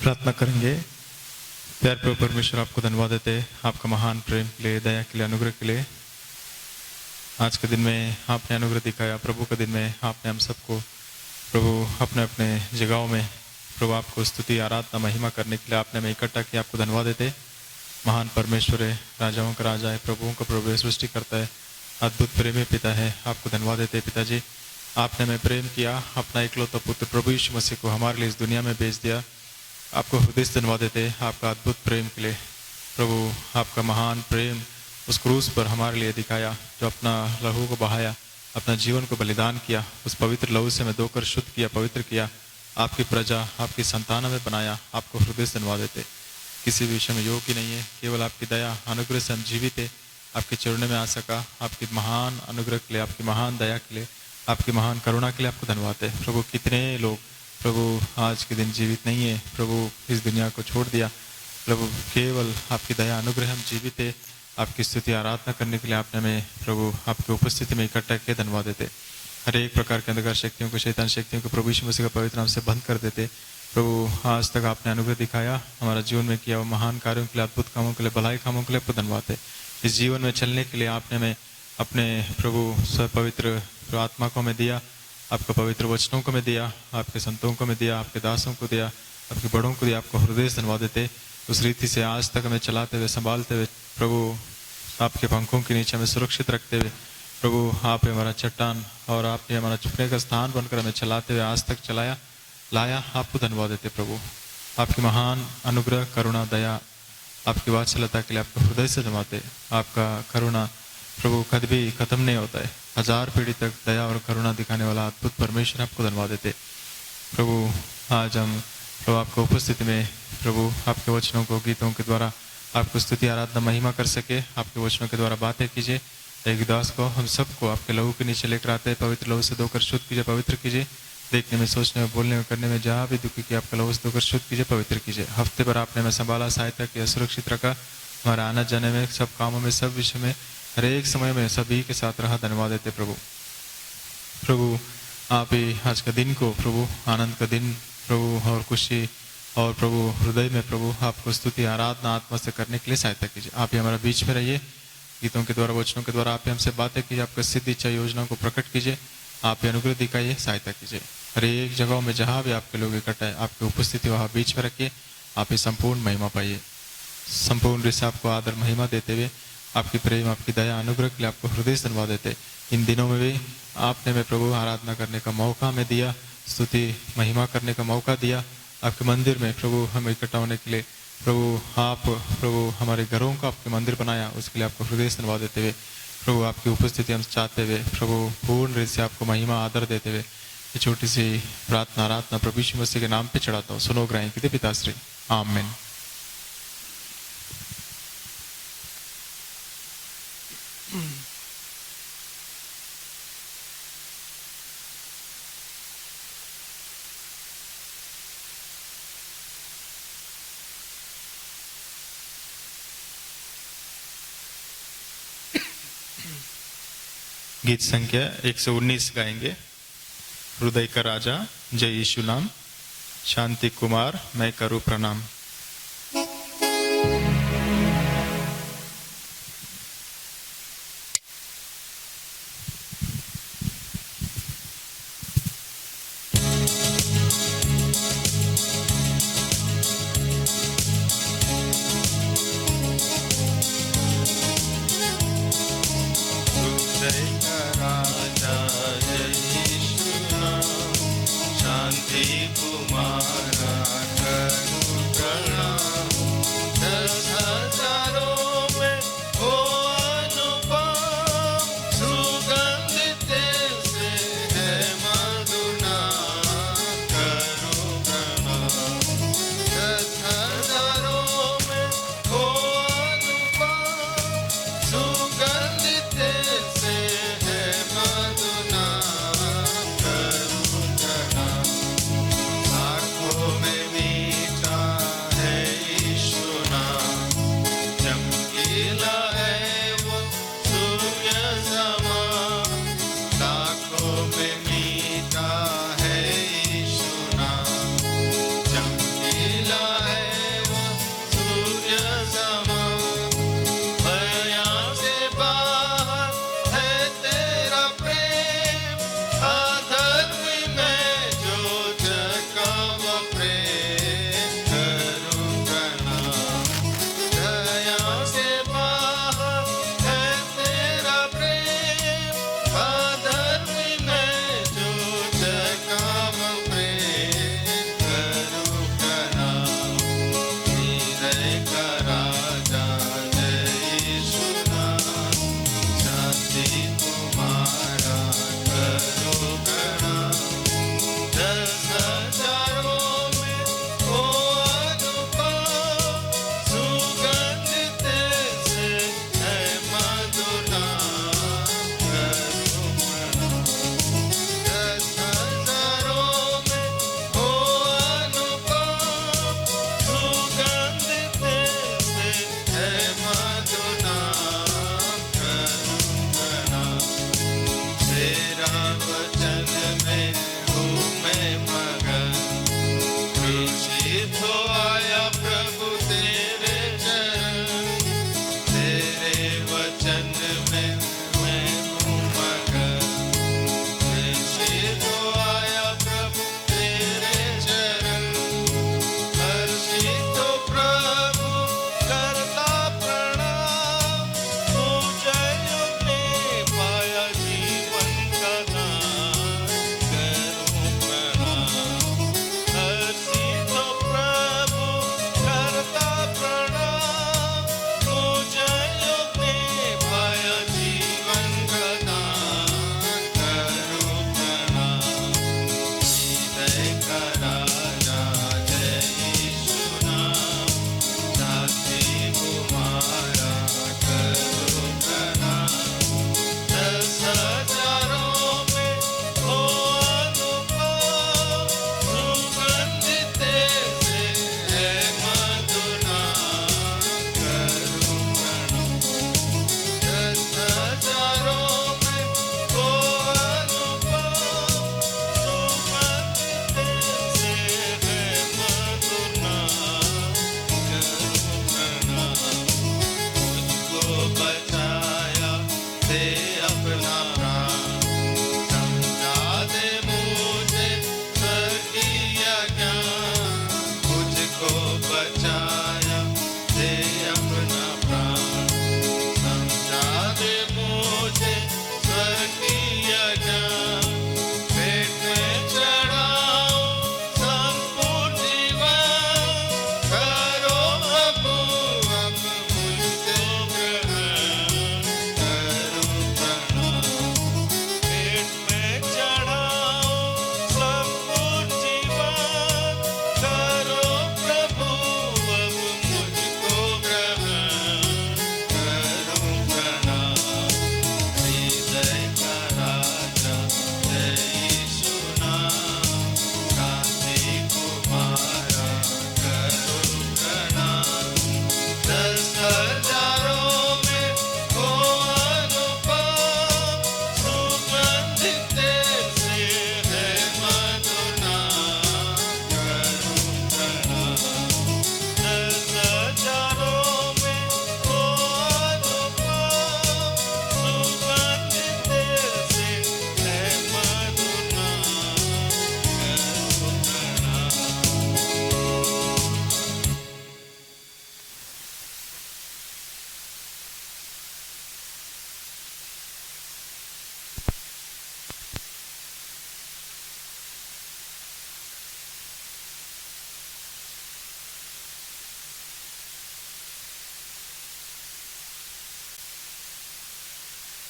प्रार्थना करेंगे। प्यार प्रभु परमेश्वर, आपको धन्यवाद देते हैं आपका महान प्रेम के लिए, दया के लिए, अनुग्रह के लिए। आज के दिन में आपने अनुग्रह दिखाया प्रभु के दिन में आपने हम सबको प्रभु अपने अपने जगहों में प्रभु आपको स्तुति आराधना महिमा करने के लिए आपने हमें इकट्ठा किया। आपको धन्यवाद देते। महान परमेश्वर है, राजाओं का राजा है, प्रभुओं का प्रभु है, सृष्टि करता है, अद्भुत प्रेमी पिता है। आपको धन्यवाद देते पिताजी, आपने हमें प्रेम किया, अपना इकलौता पुत्र प्रभु यीशु मसीह को हमारे लिए इस दुनिया में भेज दिया। आपको हृदय से धन्यवाद देते आपका अद्भुत प्रेम के लिए। प्रभु आपका महान प्रेम उस क्रूस पर हमारे लिए दिखाया, जो अपना लहू को बहाया, अपना जीवन को बलिदान किया, उस पवित्र लहू से हमें धोकर शुद्ध किया, पवित्र किया, आपकी प्रजा आपकी संतान में बनाया। आपको हृदय से धन्यवाद देते। किसी भी विषय में योग्य नहीं है, केवल आपकी दया अनुग्रह से हम जीवित है, आपके चरणों में आ सका। आपकी महान अनुग्रह के लिए, आपकी महान दया के लिए, आपकी महान करुणा के लिए आपको धन्यवाद है। प्रभु कितने लोग प्रभु आज के दिन जीवित नहीं है, प्रभु इस दुनिया को छोड़ दिया। प्रभु केवल आपकी दया अनुग्रह हम जीवित है। आपकी स्तुति आराधना करने के लिए आपने हमें प्रभु आपकी उपस्थिति में इकट्ठा किया। धन्यवाद देते। हर एक प्रकार के अंधकार शक्तियों को, शैतान शक्तियों को प्रभु यीशु मसीह का पवित्र नाम से बंद कर देते। प्रभु आज तक आपने अनुग्रह दिखाया, हमारा जीवन में किया वो महान कार्यों के लिए, अद्भुत कामों के लिए, भलाई कामों के लिए आपको धन्यवाद है। इस जीवन में चलने के लिए आपने हमें अपने प्रभु पवित्र आत्मा को हमें दिया, आपका पवित्र वचनों को मैं दिया, आपके संतों को मैं दिया, आपके दासों को दिया, आपके बड़ों को दिया। आपको हृदय से धन्यवाद देते। उस रीति से आज तक हमें चलाते हुए, संभालते हुए प्रभु आपके पंखों के नीचे हमें सुरक्षित रखते हुए प्रभु आप हमारा चट्टान और आपने हमारा छुपने का स्थान बनकर हमें चलाते हुए आज तक चलाया लाया। आपको धन्यवाद देते प्रभु। आपकी महान अनुग्रह करुणा दया, आपकी वात्सल्यता के लिए आपको हृदय से धन्यवाद दे। आपका करुणा प्रभु कभी भी खत्म नहीं होता है। 1000 पीढ़ी तक दया और करुणा दिखाने वाला अद्भुत परमेश्वर आपको धन्यवाद देते प्रभु। आज हम प्रभु आपको उपस्थिति में प्रभु आपके वचनों को, गीतों के द्वारा आपको स्तुति आराधना महिमा कर सके। आपके वचनों के द्वारा बातें कीजिए। एक दास को, हम सबको आपके लहू के नीचे लेकर आते हैं। पवित्र लहू से धोकर शुद्ध कीजिए, पवित्र कीजिए। देखने में, सोचने में, बोलने में, करने में जहाँ भी दुखी किया, आपका लहू से धोकर शुद्ध कीजिए, पवित्र कीजिए। हफ्ते भर आपने हमें संभाला, सहायता किया, सुरक्षित रखा। हमारा आना जाने में, सब कामों में, सब विषय में, हर एक समय में सभी के साथ रहा। धन्यवाद देते प्रभु। प्रभु आप ही आज का दिन को प्रभु आनंद का दिन प्रभु और खुशी और प्रभु हृदय में प्रभु आपको स्तुति आराधना आत्मा से करने के लिए सहायता कीजिए। आप ही हमारा बीच में रहिए। गीतों के द्वारा, वचनों के द्वारा आप ही हमसे बातें कीजिए। आपका सिद्ध इच्छा योजना को प्रकट कीजिए। आप ही अनुग्रह दिखाइए, सहायता कीजिए। हर एक जगहों में जहाँ भी आपके लोग इकट्ठा है, आपकी उपस्थिति वहाँ बीच में रखिए। आप ही संपूर्ण महिमा पाइए। संपूर्ण रीति से आपको आदर महिमा देते हुए आपकी प्रेम, आपकी दया अनुग्रह के लिए आपको हृदय से धन्यवाद देते। इन दिनों में भी आपने हमें प्रभु आराधना करने का मौका हमें दिया, स्तुति महिमा करने का मौका दिया। आपके मंदिर में प्रभु हमें इकट्ठा होने के लिए प्रभु आप प्रभु हमारे घरों का आपके मंदिर बनाया, उसके लिए आपको हृदय से धन्यवाद देते हुए प्रभु आपकी उपस्थिति हम चाहते हुए प्रभु पूर्ण रीति से आपको महिमा आदर देते हुए ये छोटी सी प्रार्थना आराधना प्रभु यीशु मसीह के नाम पे चढ़ाता हूँ। सुनो ग्राही के पिताश्री, आमीन। गीत संख्या 119 गाएंगे। हृदय का राजा, जय यीशु नाम, शांति कुमार मैं करूं प्रणाम। कुमार करुं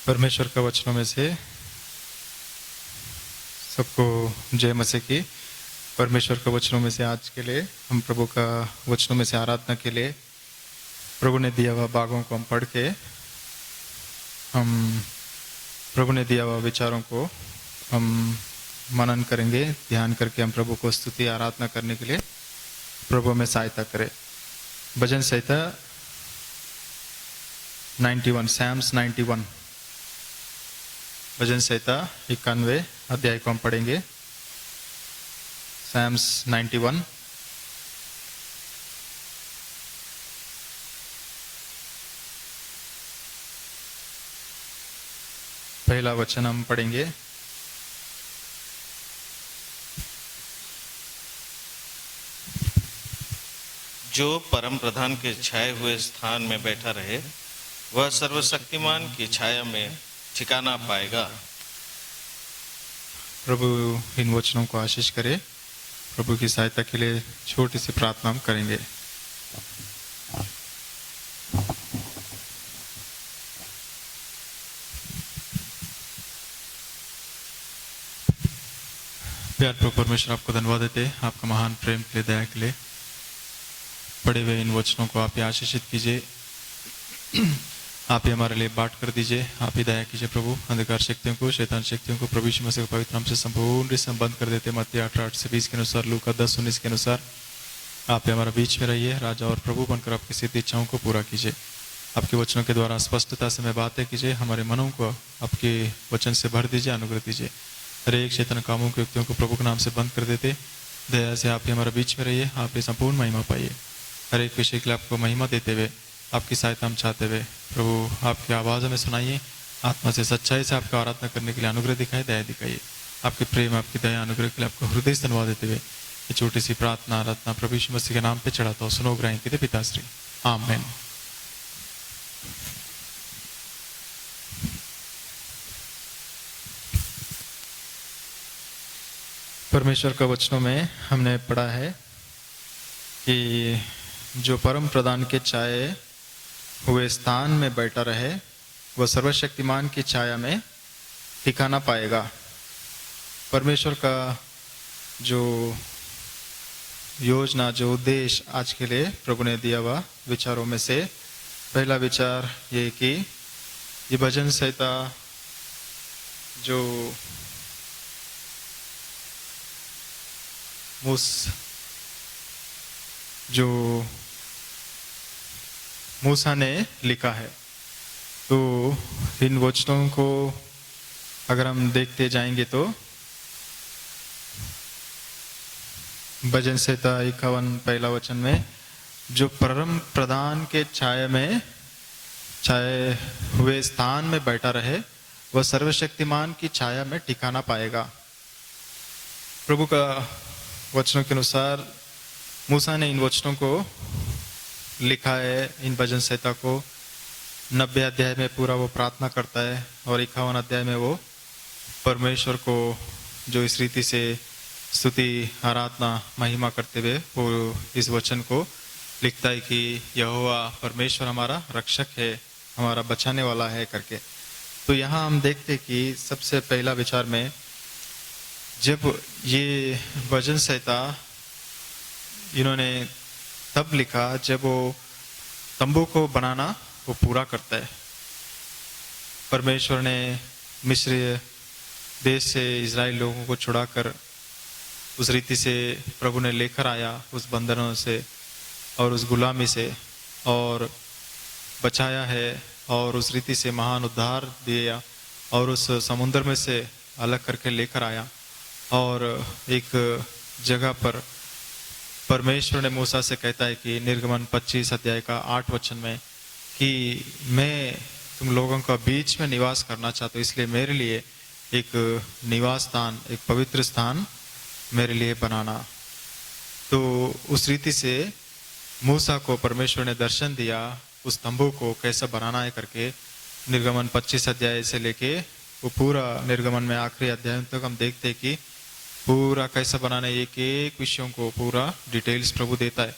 परमेश्वर का वचनों में से सबको जय मसीह की। परमेश्वर का वचनों में से आज के लिए हम प्रभु का वचनों में से आराधना के लिए प्रभु ने दिया हुआ भागों को हम पढ़ के हम प्रभु ने दिया हुआ विचारों को हम मनन करेंगे। ध्यान करके हम प्रभु को स्तुति आराधना करने के लिए प्रभु में सहायता करें। भजन संहिता 91 सैम्स 91 भजन संहिता 91 अध्याय को हम पढ़ेंगे। सैम्स 91 पहला वचन हम पढ़ेंगे। जो परम प्रधान के छाए हुए स्थान में बैठा रहे वह सर्वशक्तिमान की छाया में ठिकाना पाएगा। प्रभु इन वचनों को आशीष करे। प्रभु की सहायता के लिए छोटी सी प्रार्थना हम करेंगे। प्यार प्रभु परमेश्वर, आपको धन्यवाद देते, आपका महान प्रेम के लिए, दया के लिए। पढ़े हुए इन वचनों को आप ही आशीषित कीजिए, आप ही हमारे लिए बांट कर दीजिए। आप ही दया कीजिए प्रभु। अंधकार शक्तियों को, शैतान शक्तियों को प्रभु यीशु मसीह के पवित्र नाम से संपूर्ण संबंध कर देते। मत्ती 8:8 से 20 के अनुसार, लूका 10:19 के अनुसार आप ही हमारे बीच में रहिए। राजा और प्रभु बनकर आपकी सिद्ध इच्छाओं को पूरा कीजिए। आपके वचनों के द्वारा स्पष्टता से मैं बातें कीजिए। हमारे मनों को आपके वचन से भर दीजिए, अनुग्रह दीजिए। हर एक शैतान कामों के युक्तियों को प्रभु के नाम से बंद कर देते। दया से आप ही हमारे बीच में रहिए। आप ही संपूर्ण महिमा पाइए। हर एक विषय के लिए आपको महिमा देते हुए आपकी सहायता हम चाहते हुए प्रभु आपकी आवाज़ में सुनाइए। आत्मा से सच्चाई से आपका आराधना करने के लिए अनुग्रह दिखाइए, दया दिखाइए। आपके प्रेम, आपकी दया, अनुग्रह के लिए आपको हृदय से धन्यवाद देते हुए ये छोटी सी प्रार्थना आराधना प्रभु यीशु मसीह के नाम पे चढ़ाता हूँ। सुनो ग्रहण कीजिए पिताश्री, आमीन। परमेश्वर का वचनों में हमने पढ़ा है कि जो परम प्रधान के छाए हुए स्थान में बैठा रहे वह सर्वशक्तिमान की छाया में ठिकाना पाएगा। परमेश्वर का जो योजना, जो उद्देश्य आज के लिए प्रभु ने दिया हुआ विचारों में से पहला विचार ये कि ये भजन संहिता जो मूसा ने लिखा है, तो इन वचनों को अगर हम देखते जाएंगे तो भजन संहिता 51 पहला वचन में जो परम प्रधान के छाया में छाए हुए स्थान में बैठा रहे वह सर्वशक्तिमान की छाया में ठिकाना पाएगा। प्रभु का वचनों के अनुसार मूसा ने इन वचनों को लिखा है। इन भजन संहिता को 90 अध्याय में पूरा वो प्रार्थना करता है और 51 अध्याय में वो परमेश्वर को जो इस रीति से स्तुति आराधना महिमा करते हुए वो इस वचन को लिखता है कि यहोवा परमेश्वर हमारा रक्षक है, हमारा बचाने वाला है करके। तो यहाँ हम देखते कि सबसे पहला विचार में जब ये भजन संहिता इन्होंने तब लिखा जब वो तंबू को बनाना वो पूरा करता है। परमेश्वर ने मिस्र देश से इजराइल लोगों को छुड़ाकर उस रीति से प्रभु ने लेकर आया, उस बंधनों से और उस गुलामी से, और बचाया है और उस रीति से महान उद्धार दिया और उस समुद्र में से अलग करके लेकर आया। और एक जगह पर परमेश्वर ने मूसा से कहता है कि निर्गमन 25 अध्याय का 8 वचन में कि मैं तुम लोगों का बीच में निवास करना चाहता हूँ, इसलिए मेरे लिए एक निवास स्थान, एक पवित्र स्थान मेरे लिए बनाना। तो उस रीति से मूसा को परमेश्वर ने दर्शन दिया उस तंबू को कैसा बनाना है करके। निर्गमन 25 अध्याय से लेके वो पूरा निर्गमन में आखिरी अध्याय तक हम देखते हैं कि पूरा कैसा बनाना है, एक एक विषयों को पूरा डिटेल्स प्रभु देता है।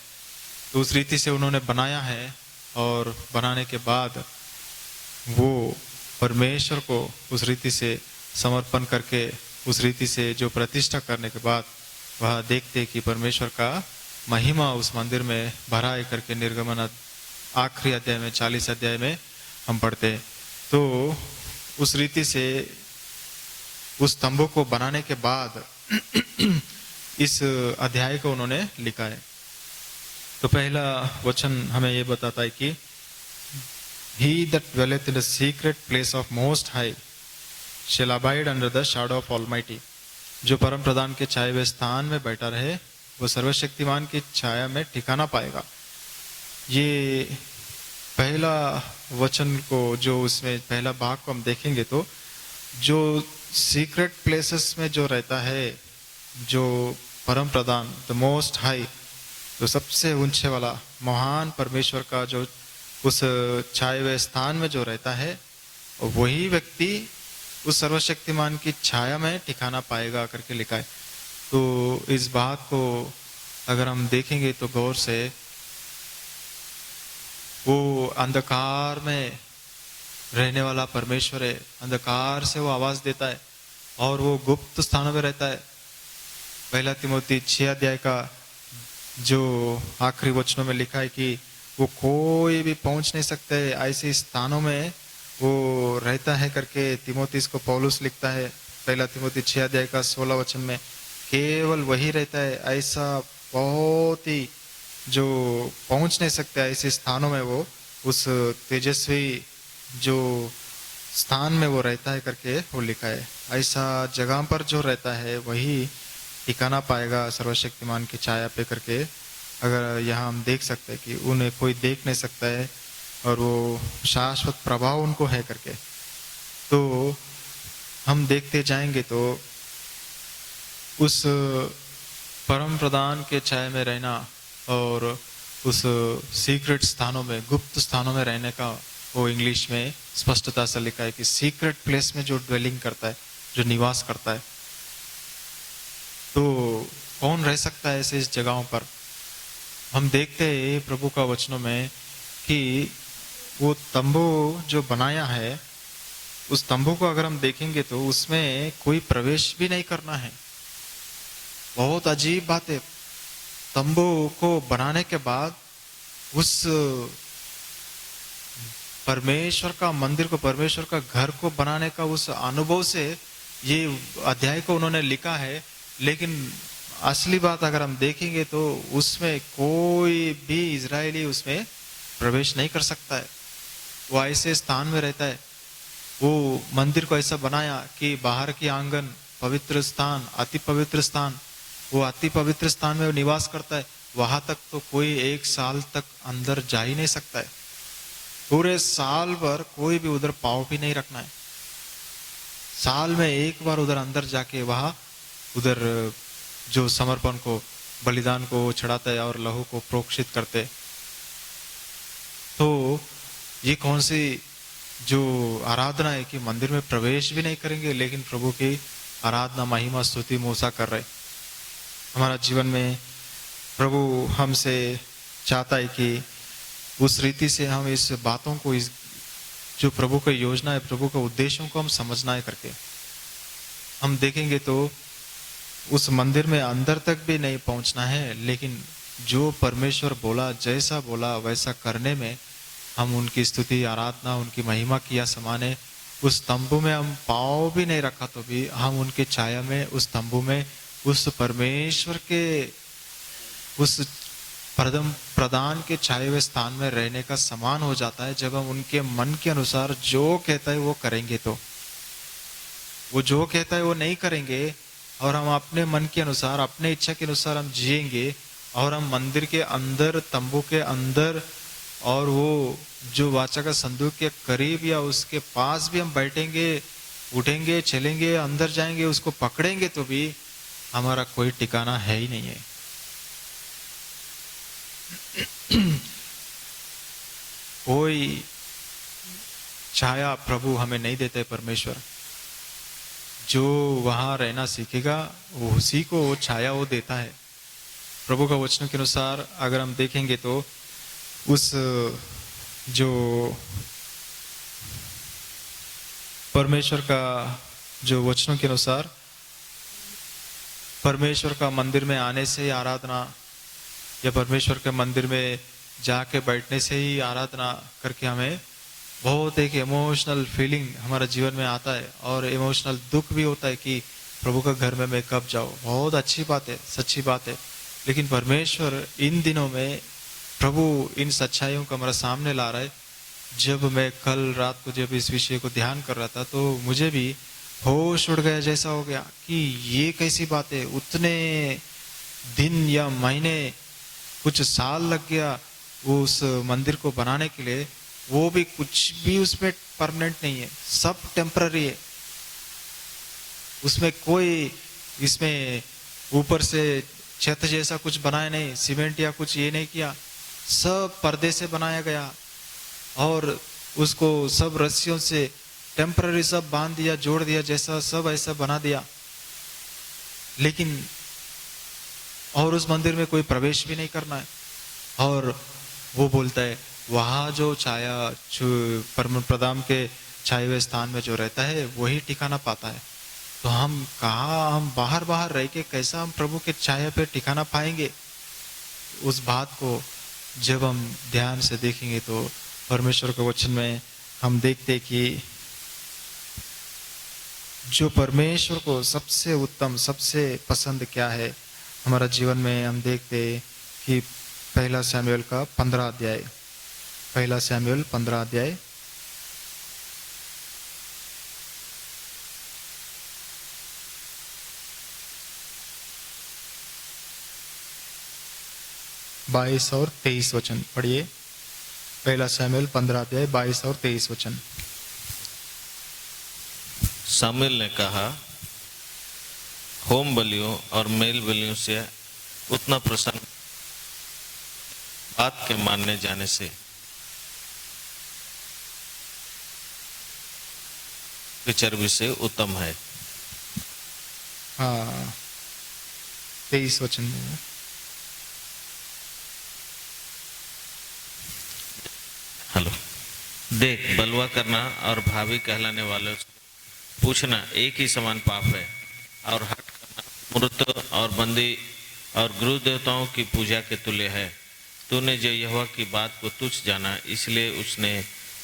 तो उस रीति से उन्होंने बनाया है और बनाने के बाद वो परमेश्वर को उस रीति से समर्पण करके उस रीति से जो प्रतिष्ठा करने के बाद वह देखते कि परमेश्वर का महिमा उस मंदिर में भरा है करके निर्गमन आखिरी अध्याय में 40 अध्याय में हम पढ़ते हैं। तो उस रीति से उस तंबू को बनाने के बाद इस अध्याय को उन्होंने लिखा है। तो पहला वचन हमें ये बताता है कि He that dwelleth in the secret place of Most High shall abide under the shadow of Almighty। जो परम प्रधान के छाए हुए स्थान में बैठा रहे वो सर्वशक्तिमान की छाया में ठिकाना पाएगा। ये पहला वचन को जो उसमें पहला भाग को हम देखेंगे तो जो सीक्रेट प्लेसेस में जो रहता है, जो परम प्रधान द मोस्ट हाई, तो सबसे ऊंचे वाला महान परमेश्वर का जो उस छाए हुए स्थान में जो रहता है वही व्यक्ति उस सर्वशक्तिमान की छाया में ठिकाना पाएगा करके लिखा है। तो इस बात को अगर हम देखेंगे तो गौर से, वो अंधकार में रहने वाला परमेश्वर है, अंधकार से वो आवाज देता है और वो गुप्त स्थानों में रहता है। पहला तिमोथी 6 अध्याय का जो आखिरी वचनों में लिखा है कि वो कोई भी पहुंच नहीं सकते ऐसे स्थानों में वो रहता है करके तिमोथी को पौलुस लिखता है। पहला तिमोथी 6 अध्याय का 16 वचन में केवल वही रहता है, ऐसा बहुत ही जो पहुंच नहीं सकते ऐसे स्थानों में वो उस तेजस्वी जो स्थान में वो रहता है करके वो लिखा है। ऐसा जगह पर जो रहता है वही ठिकाना पाएगा सर्वशक्तिमान की छाया पे करके। अगर यहाँ हम देख सकते हैं कि उन्हें कोई देख नहीं सकता है और वो शाश्वत प्रभाव उनको है करके। तो हम देखते जाएंगे तो उस परम प्रधान के छाया में रहना और उस सीक्रेट स्थानों में, गुप्त स्थानों में रहने का वो इंग्लिश में स्पष्टता से लिखा है कि सीक्रेट प्लेस में जो ड्वेलिंग करता है, जो निवास करता है। तो कौन रह सकता है ऐसे इस जगहों पर? हम देखते हैं प्रभु का वचनों में कि वो तंबू जो बनाया है, उस तंबू को अगर हम देखेंगे तो उसमें कोई प्रवेश भी नहीं करना है। बहुत अजीब बात है। तंबू को बनाने के बाद उस परमेश्वर का मंदिर को, परमेश्वर का घर को बनाने का उस अनुभव से ये अध्याय को उन्होंने लिखा है। लेकिन असली बात अगर हम देखेंगे तो उसमें कोई भी इजरायली उसमें प्रवेश नहीं कर सकता है। वो ऐसे स्थान में रहता है। वो मंदिर को ऐसा बनाया कि बाहर की आंगन पवित्र स्थान, अति पवित्र स्थान, वो अति पवित्र स्थान में वो निवास करता है। वहां तक तो कोई 1 साल तक अंदर जा ही नहीं सकता है। पूरे साल भर कोई भी उधर पाँव भी नहीं रखना है। साल में एक बार उधर अंदर जाके वहां उधर जो समर्पण को, बलिदान को चढ़ाता है और लहू को प्रोक्षित करते। तो ये कौन सी जो आराधना है कि मंदिर में प्रवेश भी नहीं करेंगे लेकिन प्रभु की आराधना, महिमा, स्तुति, मूसा कर रहे। हमारा जीवन में प्रभु हमसे चाहता है कि उस रीति से हम इस बातों को, इस जो प्रभु का योजना है, प्रभु के उद्देश्यों को हम समझना है करके। हम देखेंगे तो उस मंदिर में अंदर तक भी नहीं पहुंचना है, लेकिन जो परमेश्वर बोला, जैसा बोला वैसा करने में हम उनकी स्तुति, आराधना, उनकी महिमा किया समाने। उस तंबू में हम पाँव भी नहीं रखा तो भी हम उनके छाया में, उस तंबू में, उस परमेश्वर के उस प्रधान के छाए हुए स्थान में रहने का समान हो जाता है। जब हम उनके मन के अनुसार जो कहता है वो करेंगे तो, वो जो कहता है वो नहीं करेंगे और हम अपने मन के अनुसार, अपने इच्छा के अनुसार हम जिएंगे और हम मंदिर के अंदर, तंबू के अंदर और वो जो वाचा का संदूक के करीब या उसके पास भी हम बैठेंगे, उठेंगे, चलेंगे, अंदर जाएंगे, उसको पकड़ेंगे तो भी हमारा कोई ठिकाना है ही नहीं है। कोई छाया प्रभु हमें नहीं देते परमेश्वर। जो वहां रहना सीखेगा उसी को वो छाया वो देता है। प्रभु का वचन के अनुसार अगर हम देखेंगे तो उस जो परमेश्वर का जो वचनों के अनुसार परमेश्वर का मंदिर में आने से ही आराधना या परमेश्वर के मंदिर में जाके बैठने से ही आराधना करके हमें बहुत एक इमोशनल फीलिंग हमारे जीवन में आता है और इमोशनल दुख भी होता है कि प्रभु का घर में मैं कब जाऊं। बहुत अच्छी बात है, सच्ची बात है, लेकिन परमेश्वर इन दिनों में प्रभु इन सच्चाइयों को हमारे सामने ला रहा है। जब मैं कल रात को जब इस विषय को ध्यान कर रहा था तो मुझे भी होश उड़ गया जैसा हो गया कि ये कैसी बात है। उतने दिन या महीने कुछ साल लग गया उस मंदिर को बनाने के लिए, वो भी कुछ भी उसमें परमानेंट नहीं है, सब टेम्पररी है। उसमें कोई इसमें ऊपर से छत जैसा कुछ बनाया नहीं, सीमेंट या कुछ ये नहीं किया, सब पर्दे से बनाया गया और उसको सब रस्सियों से टेम्पररी सब बांध दिया, जोड़ दिया, जैसा सब ऐसा बना दिया। लेकिन और उस मंदिर में कोई प्रवेश भी नहीं करना है। और वो बोलता है वहां जो छाया परम प्रधान के छाए हुए स्थान में जो रहता है वही ठिकाना पाता है। तो हम कहा, हम बाहर बाहर रह के कैसा हम प्रभु के छाया पे ठिकाना पाएंगे। उस बात को जब हम ध्यान से देखेंगे तो परमेश्वर के वचन में हम देखते कि जो परमेश्वर को सबसे उत्तम सबसे पसंद क्या है हमारा जीवन में, हम देखते कि पहला शमूएल का 15 अध्याय, पहला शमूएल 15 अध्याय 22 और 23 वचन पढ़िए। पहला शमूएल 15 अध्याय 22 और 23 वचन। शामूएल ने कहा, होम बलियों और मेल बलियों से उतना प्रसन्न बात के मानने जाने से चर्बी से उत्तम है। हाँ 23 वचन में हेलो, देख, बलवा करना और भावी कहलाने वालों से पूछना एक ही समान पाप है, और हट करना मृत और बंदी और गुरु देवताओं की पूजा के तुल्य है। तूने जो यहोवा की बात को तुच्छ जाना, इसलिए उसने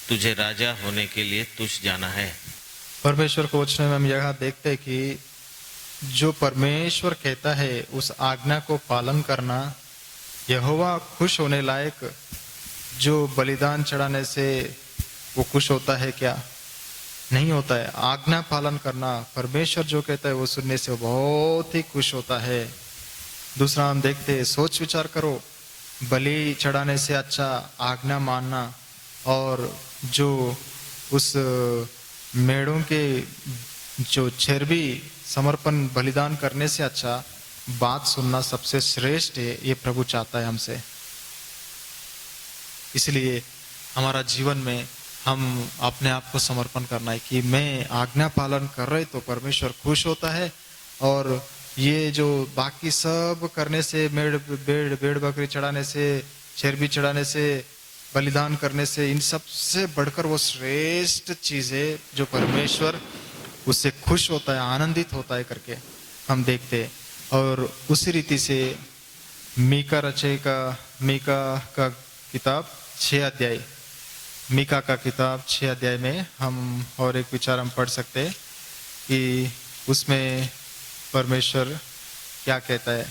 तुझे राजा होने के लिए तुच्छ जाना है। परमेश्वर को वचन में हम यह देखते हैं कि जो परमेश्वर कहता है उस आज्ञा को पालन करना, यहोवा खुश होने लायक जो बलिदान चढ़ाने से वो खुश होता है क्या? नहीं होता है। आज्ञा पालन करना, परमेश्वर जो कहता है वो सुनने से बहुत ही खुश होता है। दूसरा हम देखते हैं, सोच विचार करो, बलि चढ़ाने से अच्छा आज्ञा मानना और जो उस मेढ़ों के जो चर्बी समर्पण बलिदान करने से अच्छा बात सुनना सबसे श्रेष्ठ है। ये प्रभु चाहता है हमसे। इसलिए हमारा जीवन में हम अपने आप को समर्पण करना है कि मैं आज्ञा पालन कर रहे तो परमेश्वर खुश होता है। और ये जो बाकी सब करने से, भेड़ बकरी चढ़ाने से, चर्बी चढ़ाने से, बलिदान करने से, इन सब से बढ़कर वो श्रेष्ठ चीज है जो परमेश्वर उससे खुश होता है, आनंदित होता है करके हम देखते हैं। और उसी रीति से मीका का किताब 6 अध्याय, मीका का किताब 6 अध्याय में हम और एक विचार हम पढ़ सकते हैं कि उसमें परमेश्वर क्या कहता है।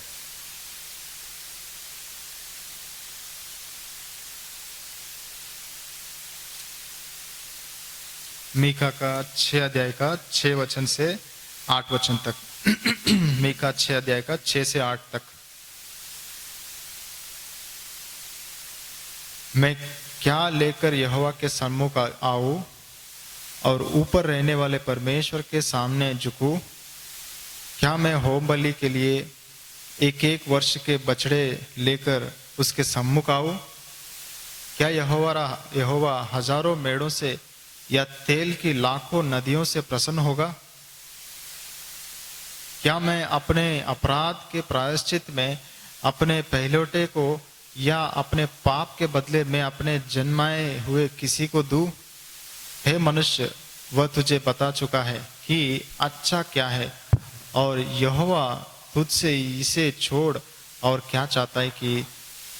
मीका का 6 अध्याय का 6 वचन से 8 वचन तक। मीका 6 अध्याय का 6 से 8 तक। मैं क्या लेकर यहोवा के सम्मुख आऊं और ऊपर रहने वाले परमेश्वर के सामने झुकूं? क्या मैं होम बलि के लिए एक वर्ष के बछड़े लेकर उसके सम्मुख आऊं? क्या यहोवा हजारों मेढ़ों से या तेल की लाखों नदियों से प्रसन्न होगा? क्या मैं अपने अपराध के प्रायश्चित में अपने पहलौठे को या अपने पाप के बदले में अपने जन्माए हुए किसी को दूं? हे मनुष्य, वह तुझे बता चुका है कि अच्छा क्या है, और यहोवा तुझसे इसे छोड़ और क्या चाहता है कि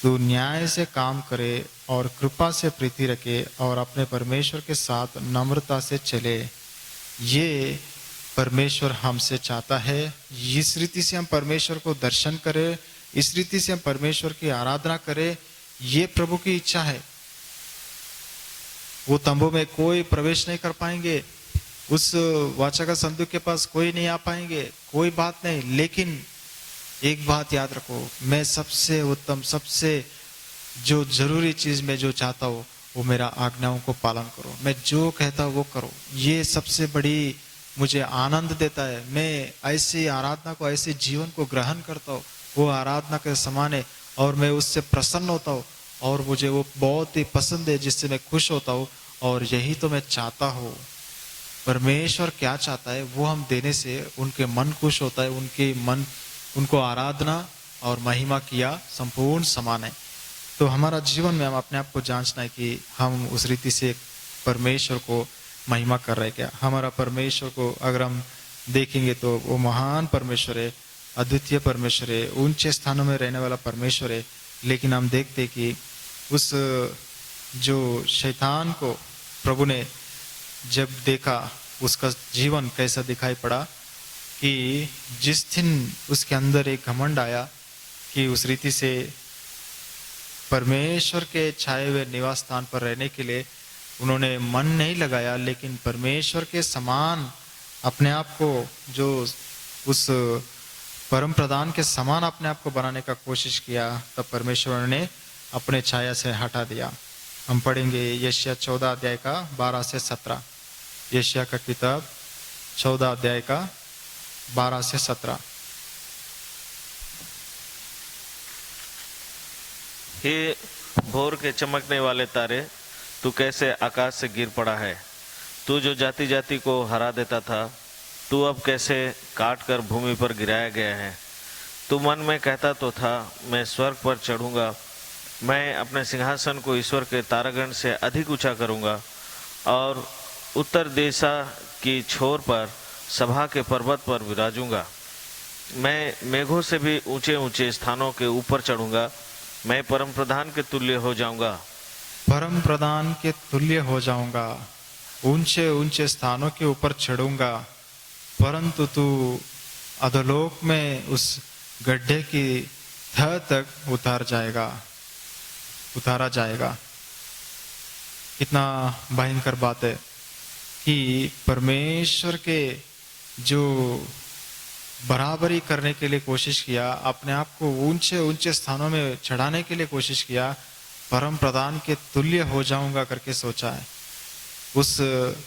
तू न्याय से काम करे और कृपा से प्रीति रखे और अपने परमेश्वर के साथ नम्रता से चले। ये परमेश्वर हमसे चाहता है। इस रीति से हम परमेश्वर को दर्शन करें, इस रीति से हम परमेश्वर की आराधना करें, ये प्रभु की इच्छा है। वो तंबू में कोई प्रवेश नहीं कर पाएंगे, उस वाचा का संदूक के पास कोई नहीं आ पाएंगे, कोई बात नहीं, लेकिन एक बात याद रखो, मैं सबसे उत्तम, सबसे जो जरूरी चीज मैं जो चाहता हूँ वो मेरा आज्ञाओं को पालन करो, मैं जो कहता हूँ वो करो। ये सबसे बड़ी मुझे आनंद देता है। मैं ऐसी आराधना को, ऐसे जीवन को ग्रहण करता हूँ, वो आराधना के समान है और मैं उससे प्रसन्न होता हूँ और मुझे वो बहुत ही पसंद है, जिससे मैं खुश होता हूँ। और यही तो मैं चाहता हूँ। परमेश्वर क्या चाहता है वो हम देने से उनके मन खुश होता है, उनके मन, उनको आराधना और महिमा किया संपूर्ण समान है। तो हमारा जीवन में हम अपने आप को जांचना है कि हम उस रीति से परमेश्वर को महिमा कर रहे हैं क्या। हमारा परमेश्वर को अगर हम देखेंगे तो वो महान परमेश्वर है, अद्वितीय परमेश्वर है, ऊंचे स्थानों में रहने वाला परमेश्वर है। लेकिन हम देखते कि उस जो शैतान को प्रभु ने जब देखा, उसका जीवन कैसा दिखाई पड़ा कि जिस दिन उसके अंदर एक घमंड आया कि उस रीति से परमेश्वर के छाए हुए निवास स्थान पर रहने के लिए उन्होंने मन नहीं लगाया, लेकिन परमेश्वर के समान अपने आप को, जो उस परम प्रधान के समान अपने आप को बनाने का कोशिश किया, तब परमेश्वर ने अपने छाया से हटा दिया। हम पढ़ेंगे यशायाह 14 अध्याय का 12 से 17। यशायाह का किताब 14 अध्याय का 12 से 17। हे भोर के चमकने वाले तारे, तू कैसे आकाश से गिर पड़ा है। तू जो जाति जाति को हरा देता था, तू अब कैसे काट कर भूमि पर गिराया गया है। तू मन में कहता तो था, मैं स्वर्ग पर चढ़ूंगा, मैं अपने सिंहासन को ईश्वर के तारागण से अधिक ऊंचा करूंगा और उत्तर दिशा की छोर पर सभा के पर्वत पर विराजूंगा। मैं मेघों से भी ऊंचे ऊंचे स्थानों के ऊपर चढ़ूंगा, मैं परम प्रधान के तुल्य हो जाऊंगा। परम प्रधान के तुल्य हो जाऊंगा, ऊंचे ऊंचे स्थानों के ऊपर चढ़ूंगा, परंतु तू अधोलोक में उस गड्ढे की तह तक उतारा जाएगा। कितना भयंकर बात है कि परमेश्वर के जो बराबरी करने के लिए कोशिश किया, अपने आप को ऊंचे ऊंचे स्थानों में चढ़ाने के लिए कोशिश किया, परम प्रधान के तुल्य हो जाऊंगा करके सोचा है। उस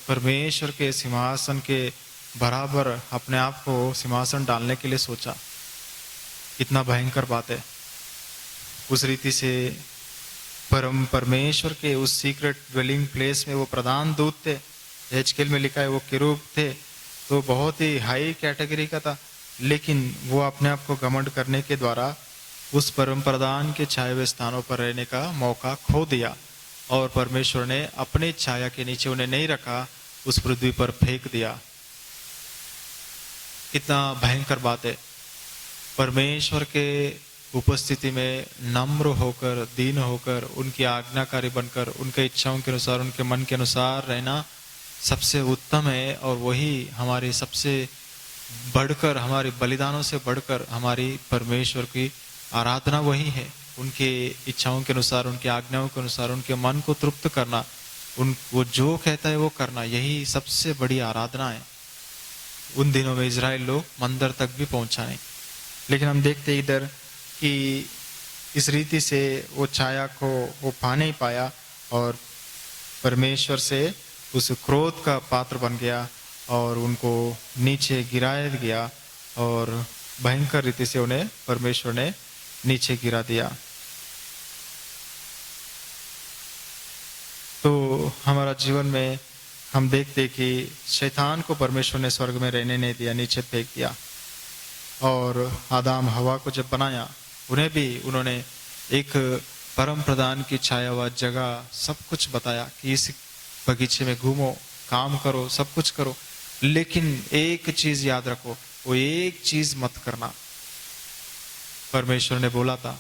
परमेश्वर के सिंहासन के बराबर अपने आप को सिंहासन डालने के लिए सोचा। कितना भयंकर बात है। उस रीति से परमेश्वर के उस सीक्रेट ड्वेलिंग प्लेस में वो प्रधान दूत थे, एचकेल में लिखा है वो किरूब थे, तो बहुत ही हाई कैटेगरी का था, लेकिन वो अपने आप को घमंड करने के द्वारा उस परम प्रधान के छाए हुए स्थानों पर रहने का मौका खो दिया और परमेश्वर ने अपने छाया के नीचे उन्हें नहीं रखा, उस पृथ्वी पर फेंक दिया। कितना भयंकर बात है। परमेश्वर के उपस्थिति में नम्र होकर, दीन होकर, उनकी आज्ञाकारी बनकर, उनके इच्छाओं के अनुसार, उनके मन के अनुसार रहना सबसे उत्तम है। और वही हमारे सबसे बढ़कर, हमारे बलिदानों से बढ़कर हमारी परमेश्वर की आराधना वही है। उनके इच्छाओं के अनुसार, उनके आज्ञाओं के अनुसार, उनके मन को तृप्त करना, वो जो कहता है वो करना, यही सबसे बड़ी आराधना है। उन दिनों में इजराइल लोग मंदिर तक भी पहुंचा नहीं, लेकिन हम देखते इधर कि इस रीति से वो छाया को वो पा नहीं पाया और परमेश्वर से उस क्रोध का पात्र बन गया और उनको नीचे गिराया गया और भयंकर रीति से उन्हें परमेश्वर ने नीचे गिरा दिया। तो हमारा जीवन में हम देखते कि शैतान को परमेश्वर ने स्वर्ग में रहने नहीं दिया, नीचे फेंक दिया। और आदम हवा को जब बनाया, उन्हें भी उन्होंने एक परम प्रधान की छाया हुआ जगह सब कुछ बताया कि इस बगीचे में घूमो, काम करो, सब कुछ करो, लेकिन एक चीज याद रखो, वो एक चीज मत करना। परमेश्वर ने बोला था,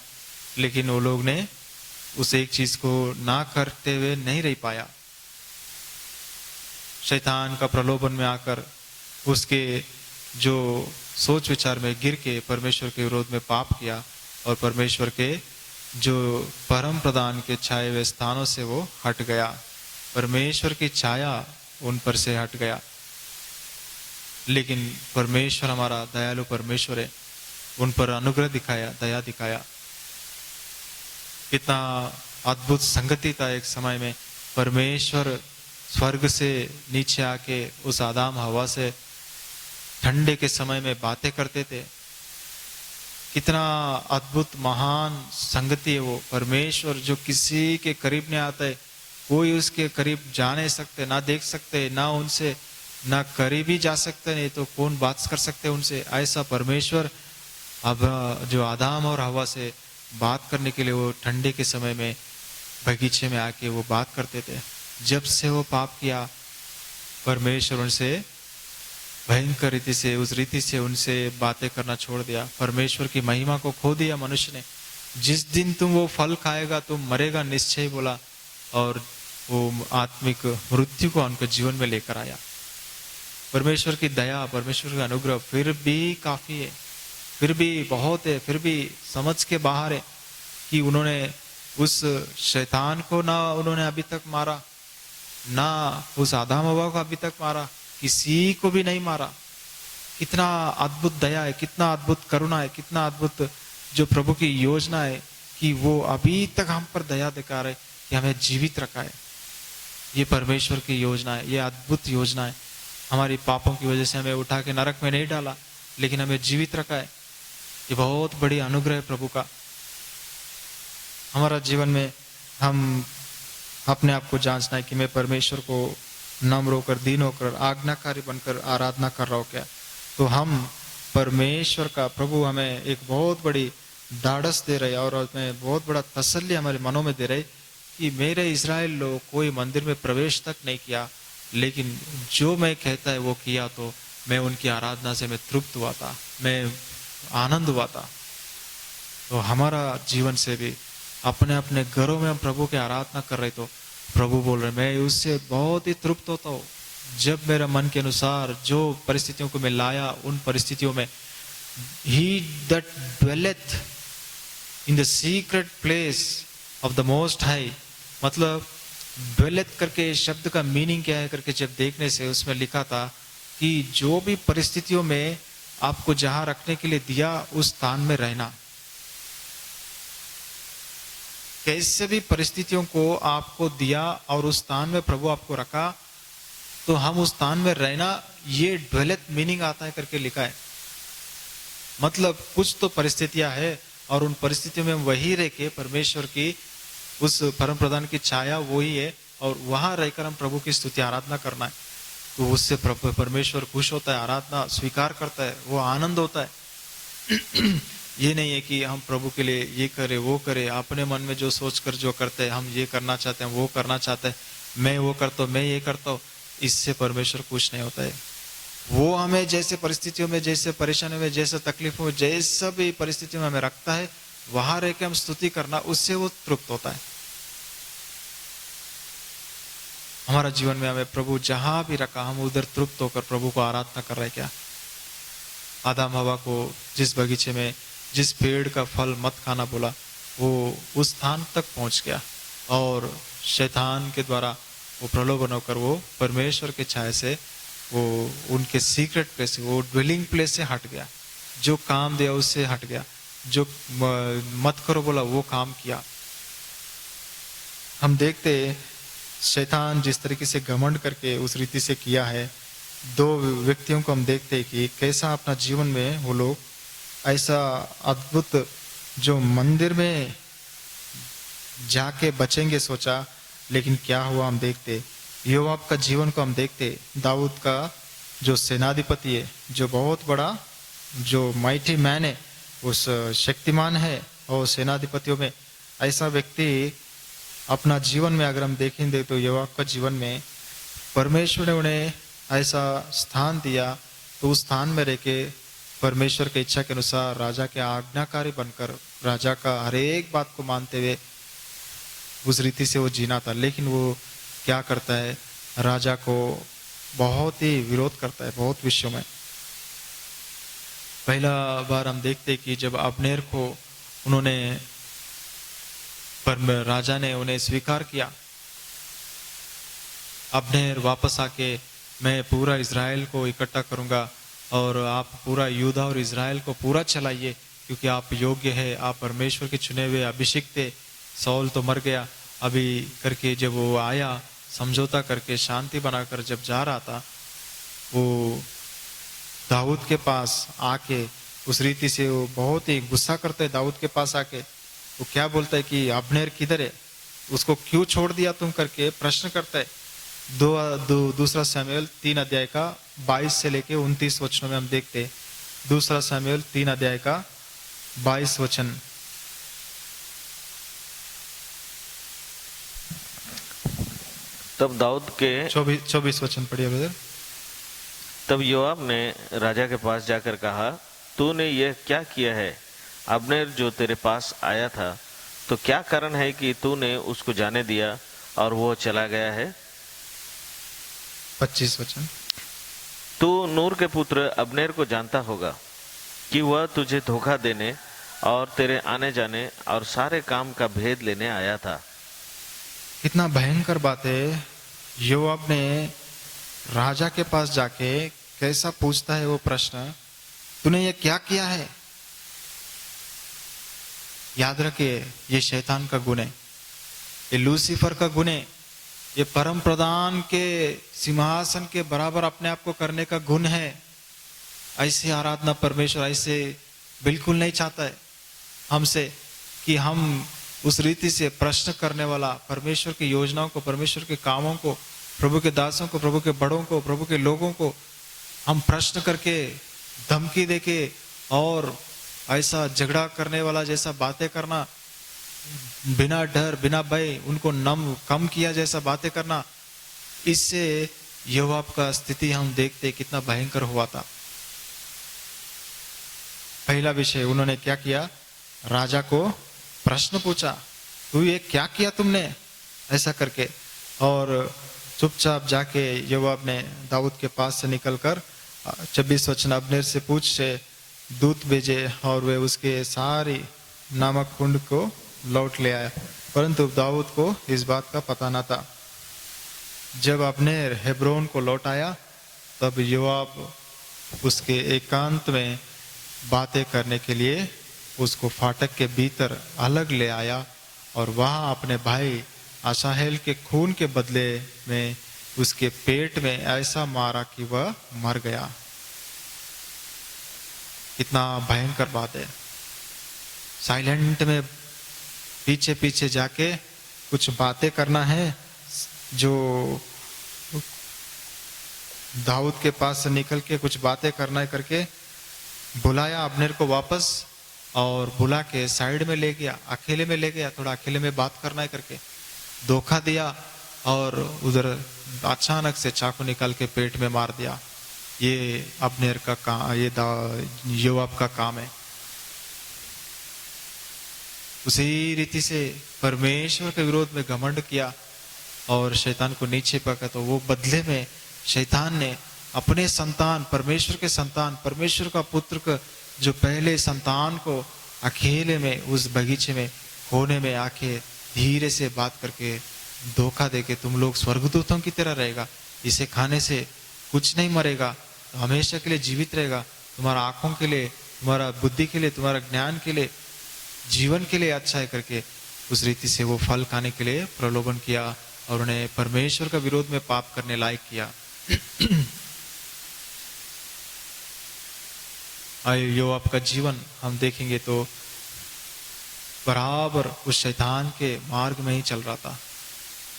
लेकिन वो लोग ने उस एक चीज को ना करते हुए नहीं रह पाया। शैतान का प्रलोभन में आकर उसके जो सोच विचार में गिर के परमेश्वर के विरोध में पाप किया, और परमेश्वर के जो परम प्रधान के छाए हुए स्थानों से वो हट गया। परमेश्वर की छाया उन पर से हट गया। लेकिन परमेश्वर हमारा दयालु परमेश्वर है, उन पर अनुग्रह दिखाया, दया दिखाया। कितना अद्भुत संगति था। एक समय में परमेश्वर स्वर्ग से नीचे आके उस आदम हवा से ठंडे के समय में बातें करते थे। कितना अद्भुत महान संगति है वो। परमेश्वर जो किसी के करीब नहीं आता है, कोई उसके करीब जा नहीं सकते, ना देख सकते, ना उनसे ना करीब ही जा सकते, नहीं तो कौन बात कर सकते उनसे। ऐसा परमेश्वर अब जो आदम और हवा से बात करने के लिए वो ठंडे के समय में बगीचे में आके वो बात करते थे। जब से वो पाप किया, परमेश्वर उनसे भयंकर रीति से, उस रीति से उनसे बातें करना छोड़ दिया। परमेश्वर की महिमा को खो दिया मनुष्य ने। जिस दिन तुम वो फल खाएगा तुम मरेगा निश्चय बोला, और वो आत्मिक मृत्यु को उनके जीवन में लेकर आया। परमेश्वर की दया, परमेश्वर का अनुग्रह फिर भी काफी है, फिर भी बहुत है, फिर भी समझ के बाहर है कि उन्होंने उस शैतान को ना उन्होंने अभी तक मारा, ना उस आदम हवा को अभी तक मारा, किसी को भी नहीं मारा। कितना अद्भुत दया है, कितना अद्भुत करुणा है, कितना अद्भुत जो प्रभु की योजना है कि वो अभी तक हम पर दया दिखा रहे कि हमें जीवित रखा है। ये परमेश्वर की योजना है, ये अद्भुत योजना है। हमारी पापों की वजह से हमें उठा के नरक में नहीं डाला, लेकिन हमें जीवित रखा है। ये बहुत बड़ी अनुग्रह है प्रभु का। हमारा जीवन में हम अपने आप को जांचना है कि मैं परमेश्वर को नम्र होकर, दीन होकर, आज्ञाकारी बनकर आराधना कर रहा हूं क्या। तो हम परमेश्वर का, प्रभु हमें एक बहुत बड़ी ढाढ़स दे रहे और हमें बहुत बड़ा तसल्ली हमारे मनों में दे रहे कि मेरे इस्राएल लोग कोई मंदिर में प्रवेश तक नहीं किया, लेकिन जो मैं कहता है वो किया, तो मैं उनकी आराधना से मैं तृप्त हुआ था, मैं आनंद हुआ था। तो हमारा जीवन से भी अपने अपने घरों में हम प्रभु की आराधना कर रहे, तो प्रभु बोल रहे मैं उससे बहुत ही तृप्त होता हूँ। जब मेरा मन के अनुसार जो परिस्थितियों को मैं लाया, उन परिस्थितियों में he that dwelleth in the secret place of the most high, मतलब dwelleth करके शब्द का मीनिंग क्या है करके जब देखने से उसमें लिखा था कि जो भी परिस्थितियों में आपको जहां रखने के लिए दिया उस स्थान में रहना। कैसे भी परिस्थितियों को आपको दिया और उस स्थान में प्रभु आपको रखा, तो हम उस स्थान में रहना, ये ड्वेलेथ मीनिंग आता है करके लिखा है। मतलब कुछ तो परिस्थितियां है और उन परिस्थितियों में वही रह के परमेश्वर की उस परम प्रधान की छाया वही है, और वहां रहकर हम प्रभु की स्तुति आराधना करना है। तो उससे परमेश्वर खुश होता है, आराधना स्वीकार करता है, वो आनंद होता है। ये नहीं है कि हम प्रभु के लिए ये करे वो करे, अपने मन में जो सोच कर जो करते हैं, हम ये करना चाहते हैं वो करना चाहते हैं, मैं वो करता हूँ मैं ये करता हूँ, इससे परमेश्वर खुश नहीं होता है। वो हमें जैसे परिस्थितियों में, जैसे परेशानियों में, जैसे तकलीफों में, जैसा भी परिस्थितियों में हमें रखता है, वहां रह के हम स्तुति करना, उससे वो तृप्त होता है। हमारा जीवन में हमें प्रभु जहां भी रखा, हम उधर तृप्त होकर प्रभु को आराधना कर रहे। क्या आदम हवा को जिस बगीचे में जिस पेड़ का फल मत खाना बोला, वो उस स्थान तक पहुंच गया, और शैतान के द्वारा वो प्रलोभन होकर वो परमेश्वर के छाया से, वो उनके सीक्रेट प्लेस से, वो ड्वेलिंग प्लेस से हट गया। जो काम दिया उससे हट गया, जो मत करो बोला वो काम किया। हम देखते शैतान जिस तरीके से घमंड करके उस रीति से किया है, दो व्यक्तियों को हम देखते हैं कि कैसा अपना जीवन में वो लोग ऐसा अद्भुत जो मंदिर में जाके बचेंगे सोचा, लेकिन क्या हुआ हम देखते। योआब का जीवन को हम देखते, दाऊद का जो सेनाधिपति है, जो बहुत बड़ा जो माइटी मैन है, उस शक्तिमान है और सेनाधिपतियों में ऐसा व्यक्ति अपना जीवन में अगर हम देखेंगे तो योआब का जीवन में परमेश्वर ने उन्हें ऐसा स्थान दिया, तो उस स्थान में रह के परमेश्वर की इच्छा के अनुसार राजा के आज्ञाकारी बनकर राजा का हर एक बात को मानते हुए उस रीति से वो जीना था। लेकिन वो क्या करता है, राजा को बहुत ही विरोध करता है बहुत विषयों में। पहला बार हम देखते कि जब अब्नेर को उन्होंने राजा ने उन्हें स्वीकार किया, अब्नेर वापस आके मैं पूरा इज़राइल को इकट्ठा करूंगा और आप पूरा यूदा और इज़राइल को पूरा चलाइए, क्योंकि आप योग्य है, आप परमेश्वर के चुने हुए अभिषिक्त थे। सौल तो मर गया अभी करके जब वो आया, समझौता करके शांति बनाकर जब जा रहा था, वो दाऊद के पास आके उस रीति से वो बहुत ही गुस्सा करता है। दाऊद के पास आके वो क्या बोलता है कि अब्नेर किधर है, उसको क्यों छोड़ दिया तुम करके प्रश्न करता है। दूसरा शमूएल 3 अध्याय का 22 से लेके 29 वचनों में हम देखते हैं। दूसरा शमूएल 3 अध्याय का 22 वचन। तब दाऊद के 24 वचन पढ़िए ब्रदर। तब योआब ने राजा के पास जाकर कहा, तूने यह क्या किया है? अब्नेर जो तेरे पास आया था, तो क्या कारण है कि तूने उसको जाने दिया और वो चला गया है? 25 वचन। तू नूर के पुत्र अब्नेर को जानता होगा कि वह तुझे धोखा देने और तेरे आने जाने और सारे काम का भेद लेने आया था। कितना भयंकर बात है। योआब ने राजा के पास जाके कैसा पूछता है वो प्रश्न, तूने ये क्या किया है? याद रखिए, ये शैतान का गुण है, ये लूसीफर का गुण है, ये परम प्रधान के सिंहासन के बराबर अपने आप को करने का गुण है। ऐसी आराधना परमेश्वर ऐसे बिल्कुल नहीं चाहता है हमसे, कि हम उस रीति से प्रश्न करने वाला परमेश्वर की योजनाओं को, परमेश्वर के कामों को, प्रभु के दासों को, प्रभु के बड़ों को, प्रभु के लोगों को हम प्रश्न करके, धमकी देके और ऐसा झगड़ा करने वाला जैसा बातें करना, बिना डर बिना भय उनको कम किया जैसा बातें करना, इससे योआब का स्थिति हम देखते कितना भयंकर हुआ था। पहला विषय उन्होंने क्या किया, राजा को प्रश्न पूछा, तू ये क्या किया तुमने ऐसा करके, और चुपचाप जाके योआब ने दाऊद के पास से निकलकर 26 वचन, अब्नेर से पूछ से दूत भेजे और वे उसके सारी नामक कुंड को लौट ले आया, परंतु दाऊद को इस बात का पता न था। जब अब्नेर हेब्रोन को लौट आया, तब योआब उसके एकांत में बातें करने के लिए उसको फाटक के भीतर अलग ले आया और वहां अपने भाई आसाहेल के खून के बदले में उसके पेट में ऐसा मारा कि वह मर गया। कितना भयंकर बात है। साइलेंट में पीछे पीछे जाके कुछ बातें करना है, जो दाऊद के पास से निकल के कुछ बातें करना है करके बुलाया अब्नेर को वापस, और बुला के साइड में ले गया, अकेले में ले गया, थोड़ा अकेले में बात करना है करके धोखा दिया और उधर अचानक से चाकू निकाल के पेट में मार दिया। ये अब्नेर का काम, ये योआब का काम है। उसी रीति से परमेश्वर के विरोध में घमंड किया और शैतान को नीचे पका, तो वो बदले में शैतान ने अपने संतान, परमेश्वर के संतान, परमेश्वर का पुत्र का जो पहले संतान को अकेले में उस बगीचे में कोने में आके धीरे से बात करके धोखा देके, तुम लोग स्वर्गदूतों की तरह रहेगा, इसे खाने से कुछ नहीं मरेगा, तो हमेशा के लिए जीवित रहेगा, तुम्हारा आंखों के लिए, तुम्हारा बुद्धि के लिए, तुम्हारा ज्ञान के लिए, जीवन के लिए अच्छा है करके उस रीति से वो फल खाने के लिए प्रलोभन किया और उन्हें परमेश्वर का विरोध में पाप करने लायक किया। योआब का जीवन हम देखेंगे तो बराबर उस शैतान के मार्ग में ही चल रहा था।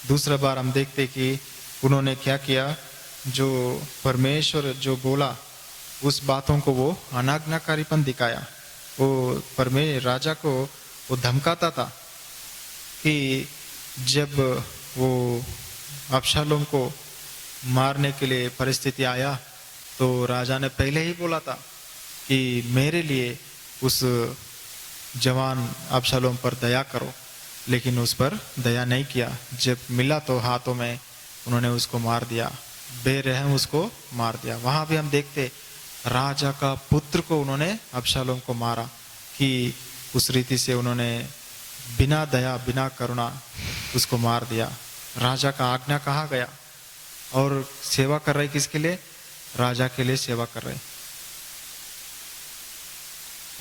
दूसरा बार हम देखते कि उन्होंने क्या किया, जो परमेश्वर जो बोला उस बातों को वो अनाज्ञाकारीपन दिखाया। वो राजा को वो धमकाता था कि जब वो अबशालोम को मारने के लिए परिस्थिति आया तो राजा ने पहले ही बोला था कि मेरे लिए उस जवान अबशालोम पर दया करो, लेकिन उस पर दया नहीं किया। जब मिला तो हाथों में उन्होंने उसको मार दिया, बेरहम उसको मार दिया। वहां भी हम देखते राजा का पुत्र को उन्होंने अबशालोम को मारा कि उस रीति से उन्होंने बिना दया बिना करुणा उसको मार दिया। राजा का आज्ञा कहा गया और सेवा कर रहे किसके लिए? राजा के लिए सेवा कर रहे।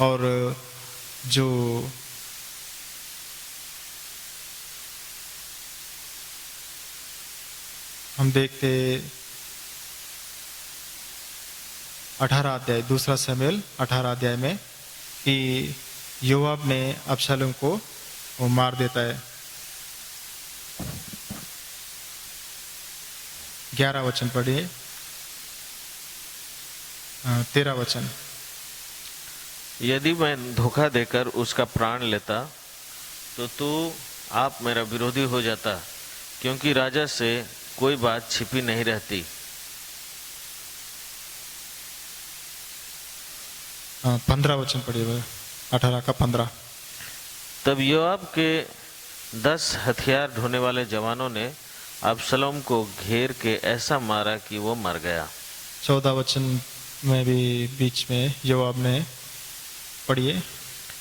और जो हम देखते 18 अध्याय, दूसरा शमूएल 18 अध्याय में कि योआब ने अबशालोम को वो मार देता है। 11 वचन पढ़िए, 13 वचन। यदि मैं धोखा देकर उसका प्राण लेता तो तू आप मेरा विरोधी हो जाता, क्योंकि राजा से कोई बात छिपी नहीं रहती। 15 वचन पढ़िए, 18 का 15। तब योआब के 10 हथियार ढोने वाले जवानों ने अबशालोम को घेर के ऐसा मारा कि वो मर गया। 14 वचन में भी बीच में योआब ने पढ़िए।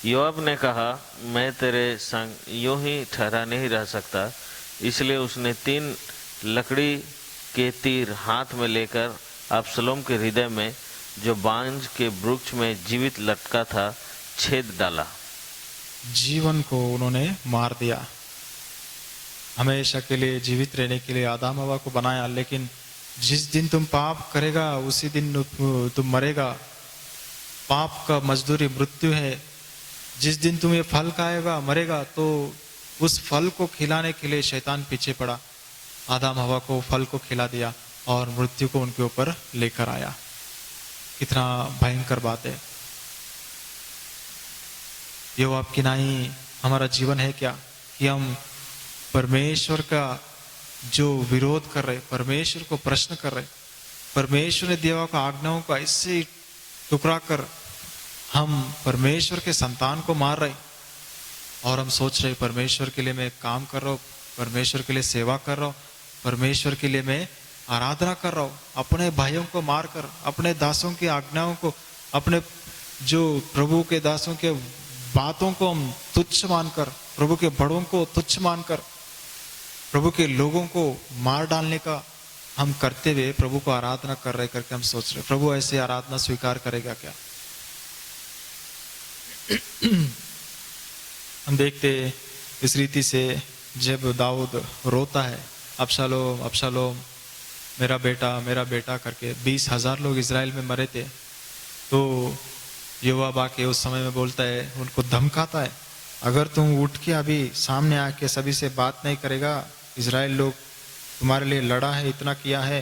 योआब ने कहा, मैं तेरे संग यूं ही ठहरा नहीं रह सकता, इसलिए उसने 3 लकड़ी के तीर हाथ में लेकर अबशालोम के हृदय में, जो बांज के वृक्ष में जीवित लटका था, छेद डाला। जीवन को उन्होंने मार दिया। हमेशा के लिए जीवित रहने के लिए आदम हवा को बनाया, लेकिन जिस दिन तुम पाप करेगा उसी दिन तुम मरेगा। पाप का मजदूरी मृत्यु है। जिस दिन तुम ये फल खाएगा मरेगा। तो उस फल को खिलाने के लिए शैतान पीछे पड़ा, आदम हवा को फल को खिला दिया और मृत्यु को उनके ऊपर लेकर आया। कितना भयंकर बात है। योआब की नहीं हमारा जीवन है क्या कि हम परमेश्वर का जो विरोध कर रहे, परमेश्वर को प्रश्न कर रहे, परमेश्वर ने दिया हुआ आज्ञाओं का इससे टुकरा कर हम परमेश्वर के संतान को मार रहे, और हम सोच रहे परमेश्वर के लिए मैं काम कर रहा हूँ, परमेश्वर के लिए सेवा कर रहा हूँ, परमेश्वर के लिए मैं आराधना कर रहा हूँ। अपने भाइयों को मारकर, अपने दासों की आज्ञाओं को, अपने जो प्रभु के दासों के बातों को हम तुच्छ मानकर, प्रभु के बड़ों को तुच्छ मानकर, प्रभु के लोगों को मार डालने का हम करते हुए प्रभु को आराधना कर रहे करके हम सोच रहे प्रभु ऐसे आराधना स्वीकार करेगा क्या? हम देखते इस रीति से जब दाऊद रोता है, अबशालोम अबशालोम मेरा बेटा करके 20,000 लोग इजराइल में मरे थे, तो योआब आके उस समय में बोलता है, उनको धमकाता है, अगर तुम उठ के अभी सामने आके सभी से बात नहीं करेगा, इजराइल लोग तुम्हारे लिए लड़ा है, इतना किया है,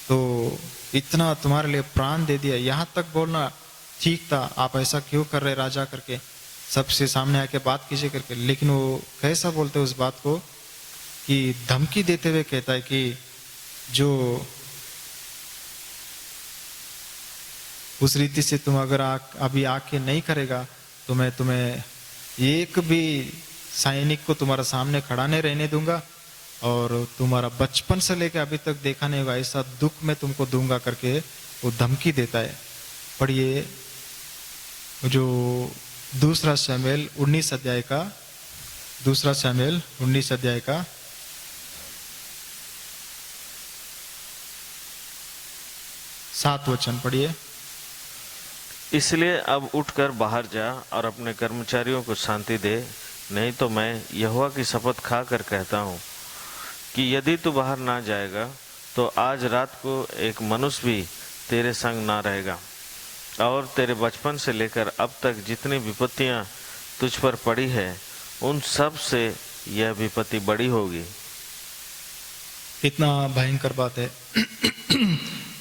तो इतना तुम्हारे लिए प्राण दे दिया, यहाँ तक बोलना ठीक था, आप ऐसा क्यों कर रहे राजा करके, सबसे सामने आके बात कीजिए करके। लेकिन वो कैसा बोलते उस बात को कि धमकी देते हुए कहता है कि जो उस रीति से तुम अगर अभी आके नहीं करेगा तो मैं तुम्हें एक भी सैनिक को तुम्हारा सामने खड़ा नहीं रहने दूंगा, और तुम्हारा बचपन से लेकर अभी तक देखा नहीं होगा ऐसा दुख मैं तुमको दूंगा करके वो धमकी देता है। पढ़िए जो दूसरा शमूएल 19 अध्याय का, दूसरा शमूएल 19 अध्याय का 7 वचन पढ़िए। इसलिए अब उठकर बाहर जा और अपने कर्मचारियों को शांति दे, नहीं तो मैं यहोवा की शपथ खाकर कहता हूँ कि यदि तू बाहर ना जाएगा तो आज रात को एक मनुष्य भी तेरे संग ना रहेगा, और तेरे बचपन से लेकर अब तक जितनी विपत्तियां तुझ पर पड़ी है उन सब से यह विपत्ति बड़ी होगी। कितना भयंकर बात है।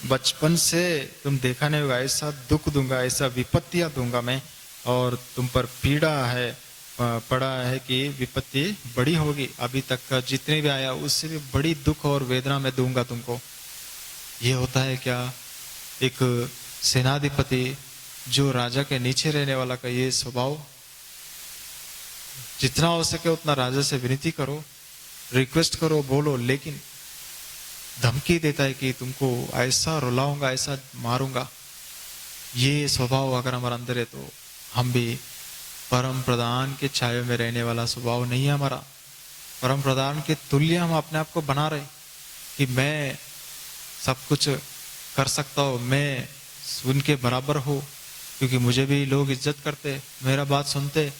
बचपन से तुम देखा नहीं होगा ऐसा दुख दूंगा, ऐसा विपत्तियां दूंगा मैं, और तुम पर पीड़ा है, पढ़ा है कि विपत्ति बड़ी होगी, अभी तक का जितने भी आया उससे भी बड़ी दुख और वेदना मैं दूंगा तुमको। ये होता है क्या? एक सेनाधिपति जो राजा के नीचे रहने वाला का ये स्वभाव। जितना हो सके उतना राजा से विनती करो, रिक्वेस्ट करो, बोलो, लेकिन धमकी देता है कि तुमको ऐसा रुलाऊंगा, ऐसा मारूंगा। ये स्वभाव अगर हमारे अंदर है तो हम भी परम प्रधान के छाये में रहने वाला स्वभाव नहीं है हमारा। परम प्रधान के तुल्य हम अपने आप को बना रहे कि मैं सब कुछ कर सकता हूँ, मैं उनके बराबर हूँ, क्योंकि मुझे भी लोग इज्जत करते, मेरा बात सुनते,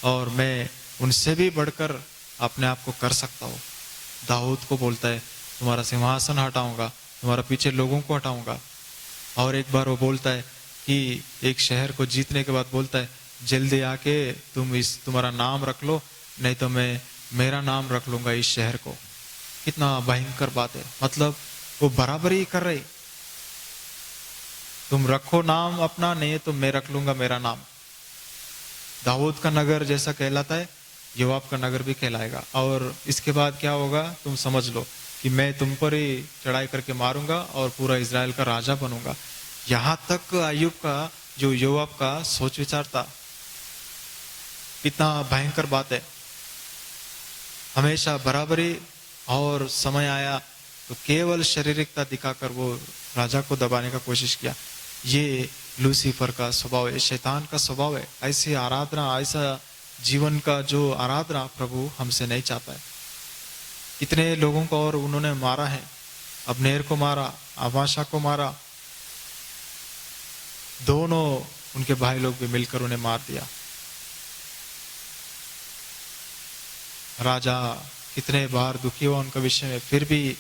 और मैं उनसे भी बढ़कर अपने आप को कर सकता हूँ। दाऊद को बोलता है तुम्हारा सिंहासन हटाऊंगा, तुम्हारा पीछे लोगों को हटाऊंगा। और एक बार वो बोलता है कि एक शहर को जीतने के बाद बोलता है जल्दी आके तुम्हारा नाम रख लो, नहीं तो मैं मेरा नाम रख लूंगा इस शहर को। कितना भयंकर बात है। मतलब वो बराबरी कर रही, तुम रखो नाम अपना, नहीं तो मैं रख लूंगा मेरा नाम। दाऊद का नगर जैसा कहलाता है, योआब का नगर भी कहलाएगा। और इसके बाद क्या होगा तुम समझ लो कि मैं तुम पर ही चढ़ाई करके मारूंगा और पूरा इजराइल का राजा बनूंगा। यहां तक अय्यूब का जो योआब का सोच विचार था, कितना भयंकर बात है। हमेशा बराबरी, और समय आया तो केवल शारीरिकता दिखाकर वो राजा को दबाने का कोशिश किया। ये लूसीफर का स्वभाव है, शैतान का स्वभाव है। ऐसी आराधना, ऐसा जीवन का जो आराधना प्रभु हमसे नहीं चाहता है। कितने लोगों को और उन्होंने मारा है, अब्नेर को मारा, अमाशा को मारा, दोनों उनके भाई लोग भी मिलकर उन्हें मार दिया। राजा कितने बार दुखी हुआ उनका विषय में, फिर भी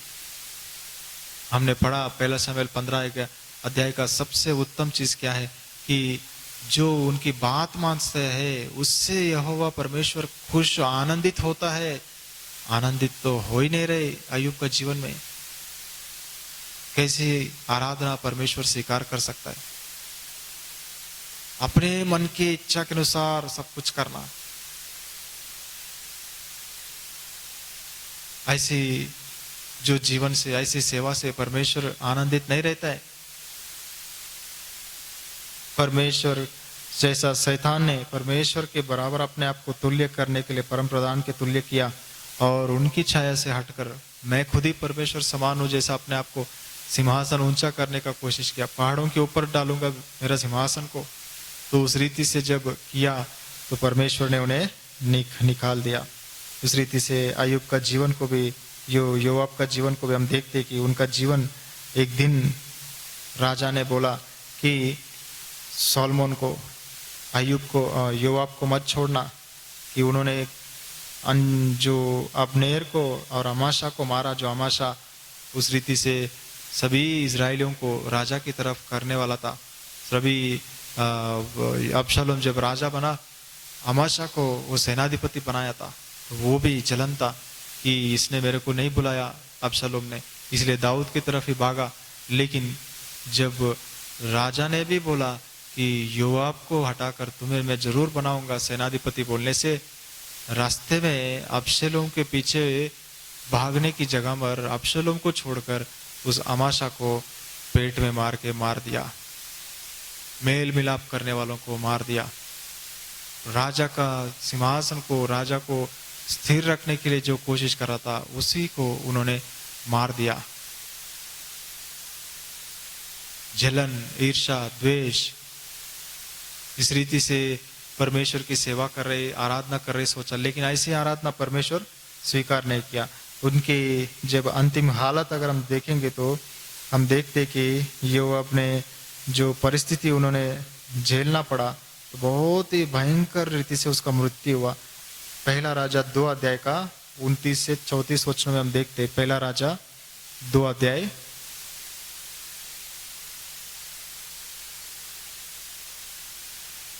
हमने पढ़ा पहला शमूएल 15 अध्याय का सबसे उत्तम चीज क्या है कि जो उनकी बात मानते हैं उससे यहोवा परमेश्वर खुश, आनंदित होता है। आनंदित तो हो ही नहीं रहे अय्यूब का जीवन में। कैसी आराधना परमेश्वर स्वीकार कर सकता है? अपने मन की इच्छा के अनुसार सब कुछ करना, ऐसी जो जीवन से, ऐसी सेवा से परमेश्वर आनंदित नहीं रहता है। परमेश्वर जैसा शैतान ने परमेश्वर के बराबर अपने आप को तुल्य करने के लिए परम प्रधान के तुल्य किया, और उनकी छाया से हटकर मैं खुद ही परमेश्वर समान हूं जैसा अपने आप को सिंहासन ऊंचा करने का कोशिश किया। पहाड़ों के ऊपर डालूंगा मेरा सिंहासन को। तो उस रीति से जब किया तो परमेश्वर ने उन्हें निकाल दिया। उस रीति से अय्यूब का जीवन को भी, योआब का जीवन को भी हम देखते कि उनका जीवन, एक दिन राजा ने बोला कि सोलोमन को, अय्यूब को, योआब को मत छोड़ना, कि उन्होंने जो अब्नेर को और अमाशा को मारा, जो अमाशा उस रीति से सभी इजराइलियों को राजा की तरफ करने वाला था। सभी अबशालोम जब राजा बना, अमाशा को वो सेनाधिपति बनाया था, तो वो भी जलन था कि इसने मेरे को नहीं बुलाया अबशालोम ने, इसलिए दाऊद की तरफ ही भागा। लेकिन जब राजा ने भी बोला कि योआब को हटाकर तुम्हें मैं जरूर बनाऊंगा सेनाधिपति बोलने से, रास्ते में अबशालोम के पीछे भागने की जगह पर अबशालोम को छोड़कर उस अमाशा को पेट में मार के मार दिया। मेल मिलाप करने वालों को मार दिया। राजा का सिंहासन को, राजा को स्थिर रखने के लिए जो कोशिश कर रहा था, उसी को उन्होंने मार दिया। जलन, ईर्ष्या, द्वेष, इस रीति से परमेश्वर की सेवा कर रहे, आराधना कर रहे सोचा, लेकिन ऐसी आराधना परमेश्वर स्वीकार नहीं किया। उनके जब अंतिम हालत अगर हम देखेंगे तो हम देखते कि ये अपने जो परिस्थिति उन्होंने झेलना पड़ा, तो बहुत ही भयंकर रीति से उसका मृत्यु हुआ। पहला राजा 2 अध्याय का 29 से 34 वचनों में हम देखते, पहला राजा 2 अध्याय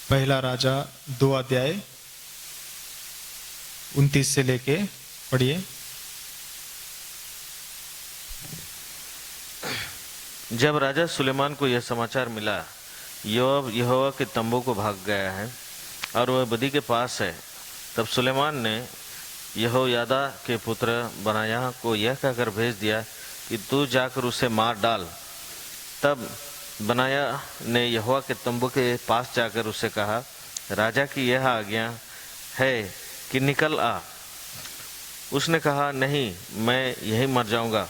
पहला राजा 2 अध्याय 29 से लेके पढ़िए। जब राजा सुलेमान को यह समाचार मिला, योआब यहोवा के तंबू को भाग गया है और वह बदी के पास है, तब सुलेमान ने यहोयादा के पुत्र बनायाह को यह कहकर भेज दिया कि तू जाकर उसे मार डाल। तब बनायाह ने यहोवा के तंबू के पास जाकर उसे कहा, राजा की यह आज्ञा है कि निकल आ। उसने कहा, नहीं, मैं यहीं मर जाऊंगा।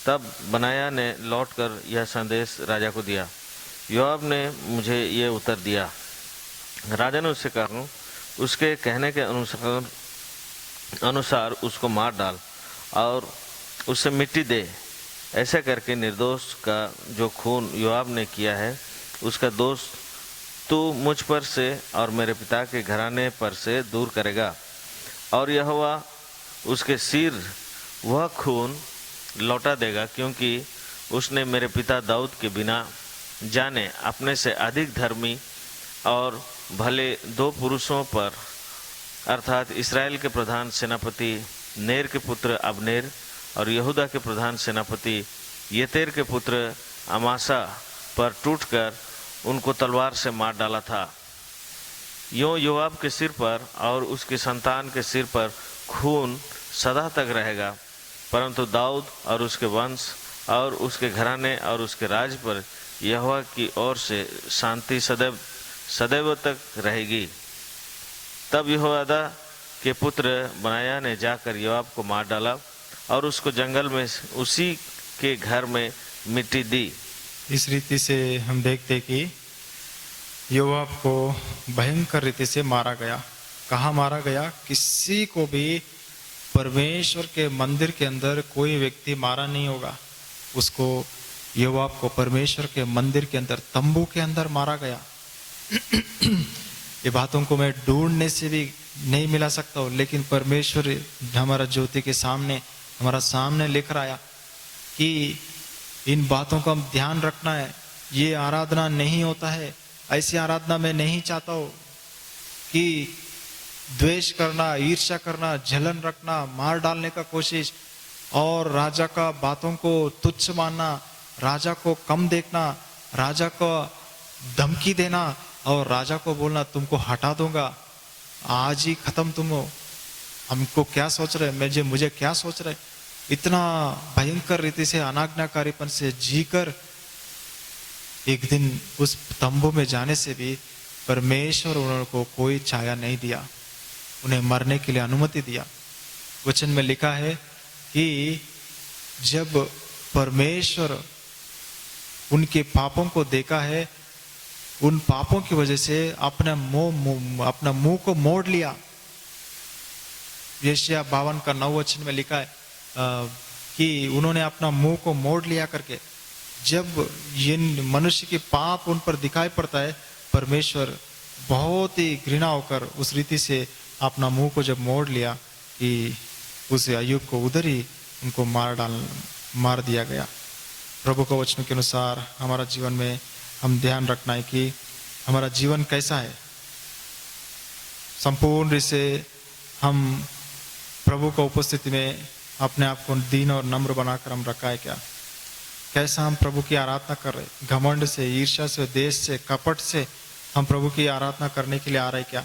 तब बनायाह ने लौटकर यह संदेश राजा को दिया, योआब ने मुझे ये उत्तर दिया। राजा ने उससे कहा, उसके कहने के अनुसार उसको मार डाल और उससे मिट्टी दे। ऐसा करके निर्दोष का जो खून योआब ने किया है उसका दोष तू मुझ पर से और मेरे पिता के घराने पर से दूर करेगा, और यहोवा उसके सिर वह खून लौटा देगा, क्योंकि उसने मेरे पिता दाऊद के बिना जाने अपने से अधिक धर्मी और भले दो पुरुषों पर, अर्थात इस्राएल के प्रधान सेनापति नेर के पुत्र अबनेर और यहूदा के प्रधान सेनापति येतेर के पुत्र अमासा पर टूटकर उनको तलवार से मार डाला था। यूँ योआब के सिर पर और उसकी संतान के सिर पर खून सदा तक रहेगा, परंतु दाऊद और उसके वंश और उसके घराने और उसके राज्य पर यहोवा की ओर से शांति सदैव तक रहेगी। तब यहोयादा के पुत्र बनायाह ने जाकर योआब को मार डाला और उसको जंगल में उसी के घर में मिट्टी दी। इस रीति से हम देखते कि योआब को भयंकर रीति से मारा गया। कहाँ मारा गया? किसी को भी परमेश्वर के मंदिर के अंदर कोई व्यक्ति मारा नहीं होगा। उसको, योआब को परमेश्वर के मंदिर के अंदर, तंबू के अंदर मारा गया। ये बातों को मैं ढूंढने से भी नहीं मिला सकता हूँ, लेकिन परमेश्वर हमारा ज्योति के सामने, हमारा सामने लिख रहा है कि इन बातों का हम ध्यान रखना है। ये आराधना नहीं होता है, ऐसी आराधना मैं नहीं चाहता हूँ कि द्वेष करना, ईर्ष्या करना, जलन रखना, मार डालने का कोशिश और राजा का बातों को तुच्छ मानना, राजा को कम देखना, राजा को धमकी देना और राजा को बोलना तुमको हटा दूंगा, आज ही खत्म तुम हो। हमको क्या सोच रहे, मुझे क्या सोच रहे। इतना भयंकर रीति से अनाज्ञाकारीपन से जीकर एक दिन उस तंबू में जाने से भी परमेश्वर उनको कोई छाया नहीं दिया, उन्हें मरने के लिए अनुमति दिया। वचन में लिखा है कि जब परमेश्वर उनके पापों को देखा है, उन पापों की वजह से अपना मुंह को मोड़ लिया। यशायाह 52 का 9 वचन में लिखा है कि उन्होंने अपना मुंह को मोड़ लिया करके। जब ये मनुष्य के पाप उन पर दिखाई पड़ता है, परमेश्वर बहुत ही घृणा होकर उस रीति से अपना मुंह को जब मोड़ लिया कि उस अय्यूब को उधर ही उनको मार दिया गया। प्रभु का वचन के अनुसार हमारा जीवन में हम ध्यान रखना है कि हमारा जीवन कैसा है। संपूर्ण रूप से हम प्रभु का उपस्थिति में अपने आप को दीन और नम्र बनाकर हम रखा है क्या? कैसा हम प्रभु की आराधना कर रहे? घमंड से, ईर्ष्या से, देश से, कपट से हम प्रभु की आराधना करने के लिए आ रहे क्या?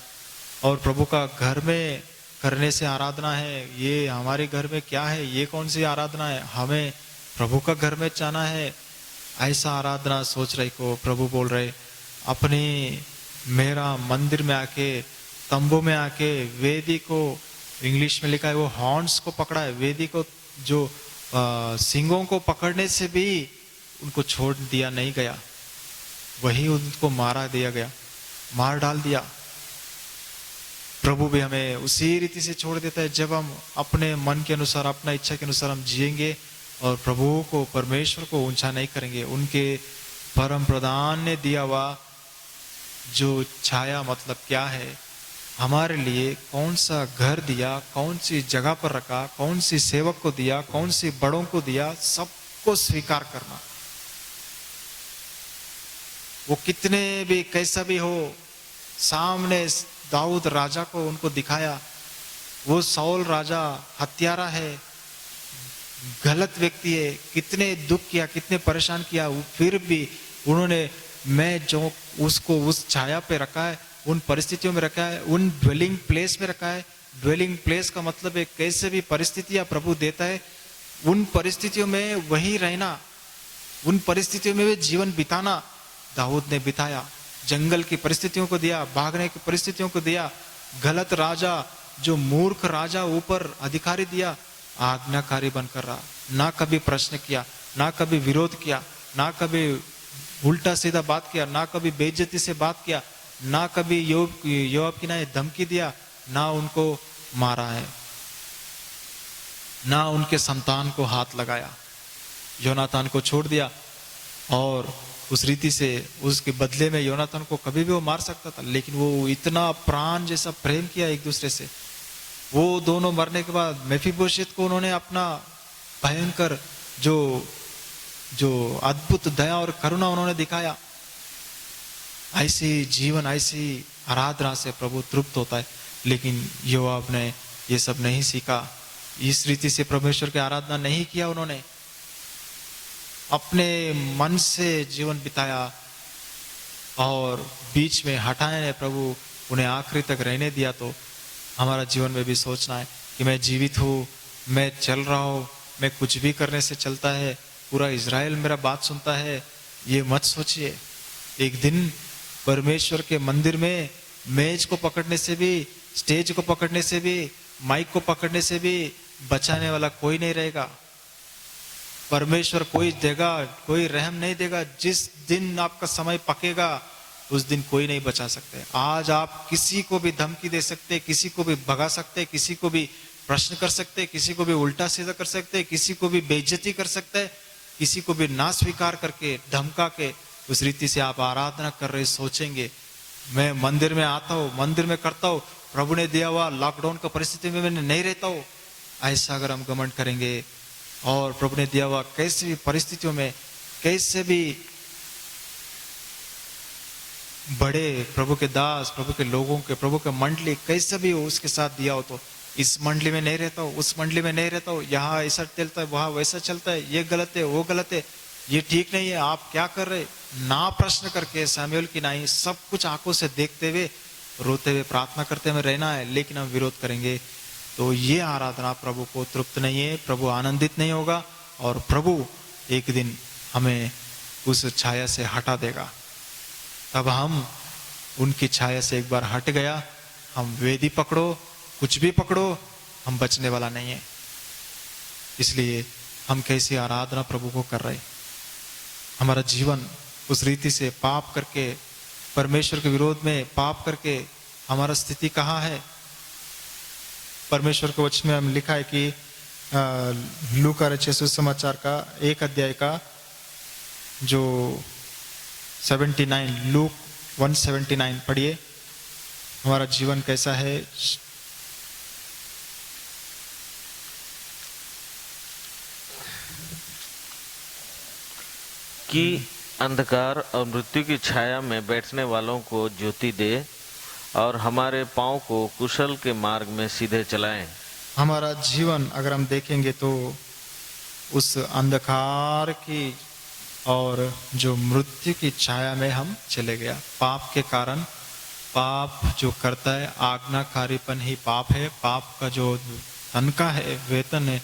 और प्रभु का घर में करने से आराधना है, ये हमारे घर में क्या है, ये कौन सी आराधना है? हमें प्रभु का घर में जाना है, ऐसा आराधना सोच रहे को प्रभु बोल रहे अपने मेरा मंदिर में आके, तंबू में आके वेदी को, इंग्लिश में लिखा है वो हॉर्न्स को पकड़ा है, वेदी को जो सिंगों को पकड़ने से भी उनको छोड़ दिया नहीं गया, वही उनको मारा दिया गया, मार डाल दिया। प्रभु भी हमें उसी रीति से छोड़ देता है जब हम अपने मन के अनुसार, अपना इच्छा के अनुसार हम जिएंगे और प्रभु को, परमेश्वर को ऊंचा नहीं करेंगे। उनके परम प्रधान ने दिया हुआ जो छाया, मतलब क्या है, हमारे लिए कौन सा घर दिया, कौन सी जगह पर रखा, कौन सी सेवक को दिया, कौन सी बड़ों को दिया, सबको स्वीकार करना। वो कितने भी कैसा भी हो, सामने दाऊद राजा को उनको दिखाया, वो साउल राजा हत्यारा है, गलत व्यक्ति है, कितने दुख किया, कितने परेशान किया, फिर भी उन्होंने, मैं जो उसको उस छाया पे रखा है, उन परिस्थितियों में रखा है, उन ड्वेलिंग प्लेस में रखा है, ड्वेलिंग प्लेस का मतलब है कैसे भी परिस्थितियां प्रभु देता है, उन परिस्थितियों में वही रहना, उन परिस्थितियों में भी जीवन बिताना दाऊद ने बिताया। जंगल की परिस्थितियों को दिया, भागने की परिस्थितियों को दिया, गलत राजा, जो मूर्ख राजा ऊपर अधिकारी दिया, आज्ञाकारी बनकर रहा, ना कभी प्रश्न किया, ना कभी विरोध किया, ना कभी उल्टा सीधा बात किया, ना कभी बेइज्जती से बात किया, ना कभी योआब की ना धमकी दिया, ना उनको मारा है, ना उनके संतान को हाथ लगाया। योनातान को छोड़ दिया और उस रीति से उसके बदले में योनातान को कभी भी वो मार सकता था, लेकिन वो इतना प्राण जैसा प्रेम किया एक दूसरे से। वो दोनों मरने के बाद मेफीबोशेत को उन्होंने अपना भयंकर जो अद्भुत दया और करुणा उन्होंने दिखाया। ऐसी जीवन, ऐसी आराधना से प्रभु तृप्त होता है। लेकिन योआब ने ये सब नहीं सीखा, इस रीति से परमेश्वर की आराधना नहीं किया, उन्होंने अपने मन से जीवन बिताया और बीच में हटाए प्रभु उन्हें आखिरी तक रहने दिया। तो हमारा जीवन में भी सोचना है कि मैं जीवित हूँ, मैं चल रहा हूँ, मैं कुछ भी करने से चलता है, पूरा इज़राइल मेरा बात सुनता है, ये मत सोचिए। एक दिन परमेश्वर के मंदिर में मेज को पकड़ने से भी, स्टेज को पकड़ने से भी, माइक को पकड़ने से भी बचाने वाला कोई नहीं रहेगा। परमेश्वर कोई देगा, कोई रहम नहीं देगा। जिस दिन आपका समय पकेगा उस दिन कोई नहीं बचा सकते। आज आप किसी को भी धमकी दे सकते, किसी को भी भगा सकते, किसी को भी प्रश्न कर सकते, किसी को भी उल्टा सीधा कर सकते, किसी को भी बेइज्जती कर सकते, किसी को भी ना स्वीकार करके धमका के उस रीति से आप आराधना कर रहे सोचेंगे मैं मंदिर में आता हूँ, मंदिर में करता हूँ, प्रभु ने दिया हुआ लॉकडाउन का परिस्थिति में मैं नहीं रहता हूँ, ऐसा अगर हम घमंड करेंगे और प्रभु ने दिया हुआ कैसे भी परिस्थितियों में, कैसे भी बड़े प्रभु के दास, प्रभु के लोगों के, प्रभु के मंडली कैसे भी हो उसके साथ दिया हो, तो इस मंडली में नहीं रहता हूँ, उस मंडली में नहीं रहता हूँ, यहाँ ऐसा चलता है, वहाँ वैसा चलता है, ये गलत है, वो गलत है, ये ठीक नहीं है, आप क्या कर रहे, ना प्रश्न करके शमूएल की नहीं, सब कुछ आंखों से देखते हुए, रोते हुए, प्रार्थना करते हुए रहना है। लेकिन हम विरोध करेंगे तो ये आराधना प्रभु को तृप्त नहीं है, प्रभु आनंदित नहीं होगा और प्रभु एक दिन हमें उस छाया से हटा देगा। तब हम उनकी छाया से एक बार हट गया, हम वेदी पकड़ो, कुछ भी पकड़ो, हम बचने वाला नहीं है। इसलिए हम कैसी आराधना प्रभु को कर रहे, हमारा जीवन उस रीति से पाप करके, परमेश्वर के विरोध में पाप करके हमारा स्थिति कहाँ है। परमेश्वर के वचन में हम लिखा है कि लूका रचित सुसमाचार का 1 अध्याय का जो 79, लूक 179 पढ़िए, हमारा जीवन कैसा है। कि अंधकार और मृत्यु की छाया में बैठने वालों को ज्योति दे और हमारे पांव को कुशल के मार्ग में सीधे चलाएं। हमारा जीवन अगर हम देखेंगे तो उस अंधकार की और जो मृत्यु की छाया में हम चले गया। पाप के कारण, पाप जो करता है, आज्ञाकारीपन ही पाप है। पाप का जो तनका है, वेतन है,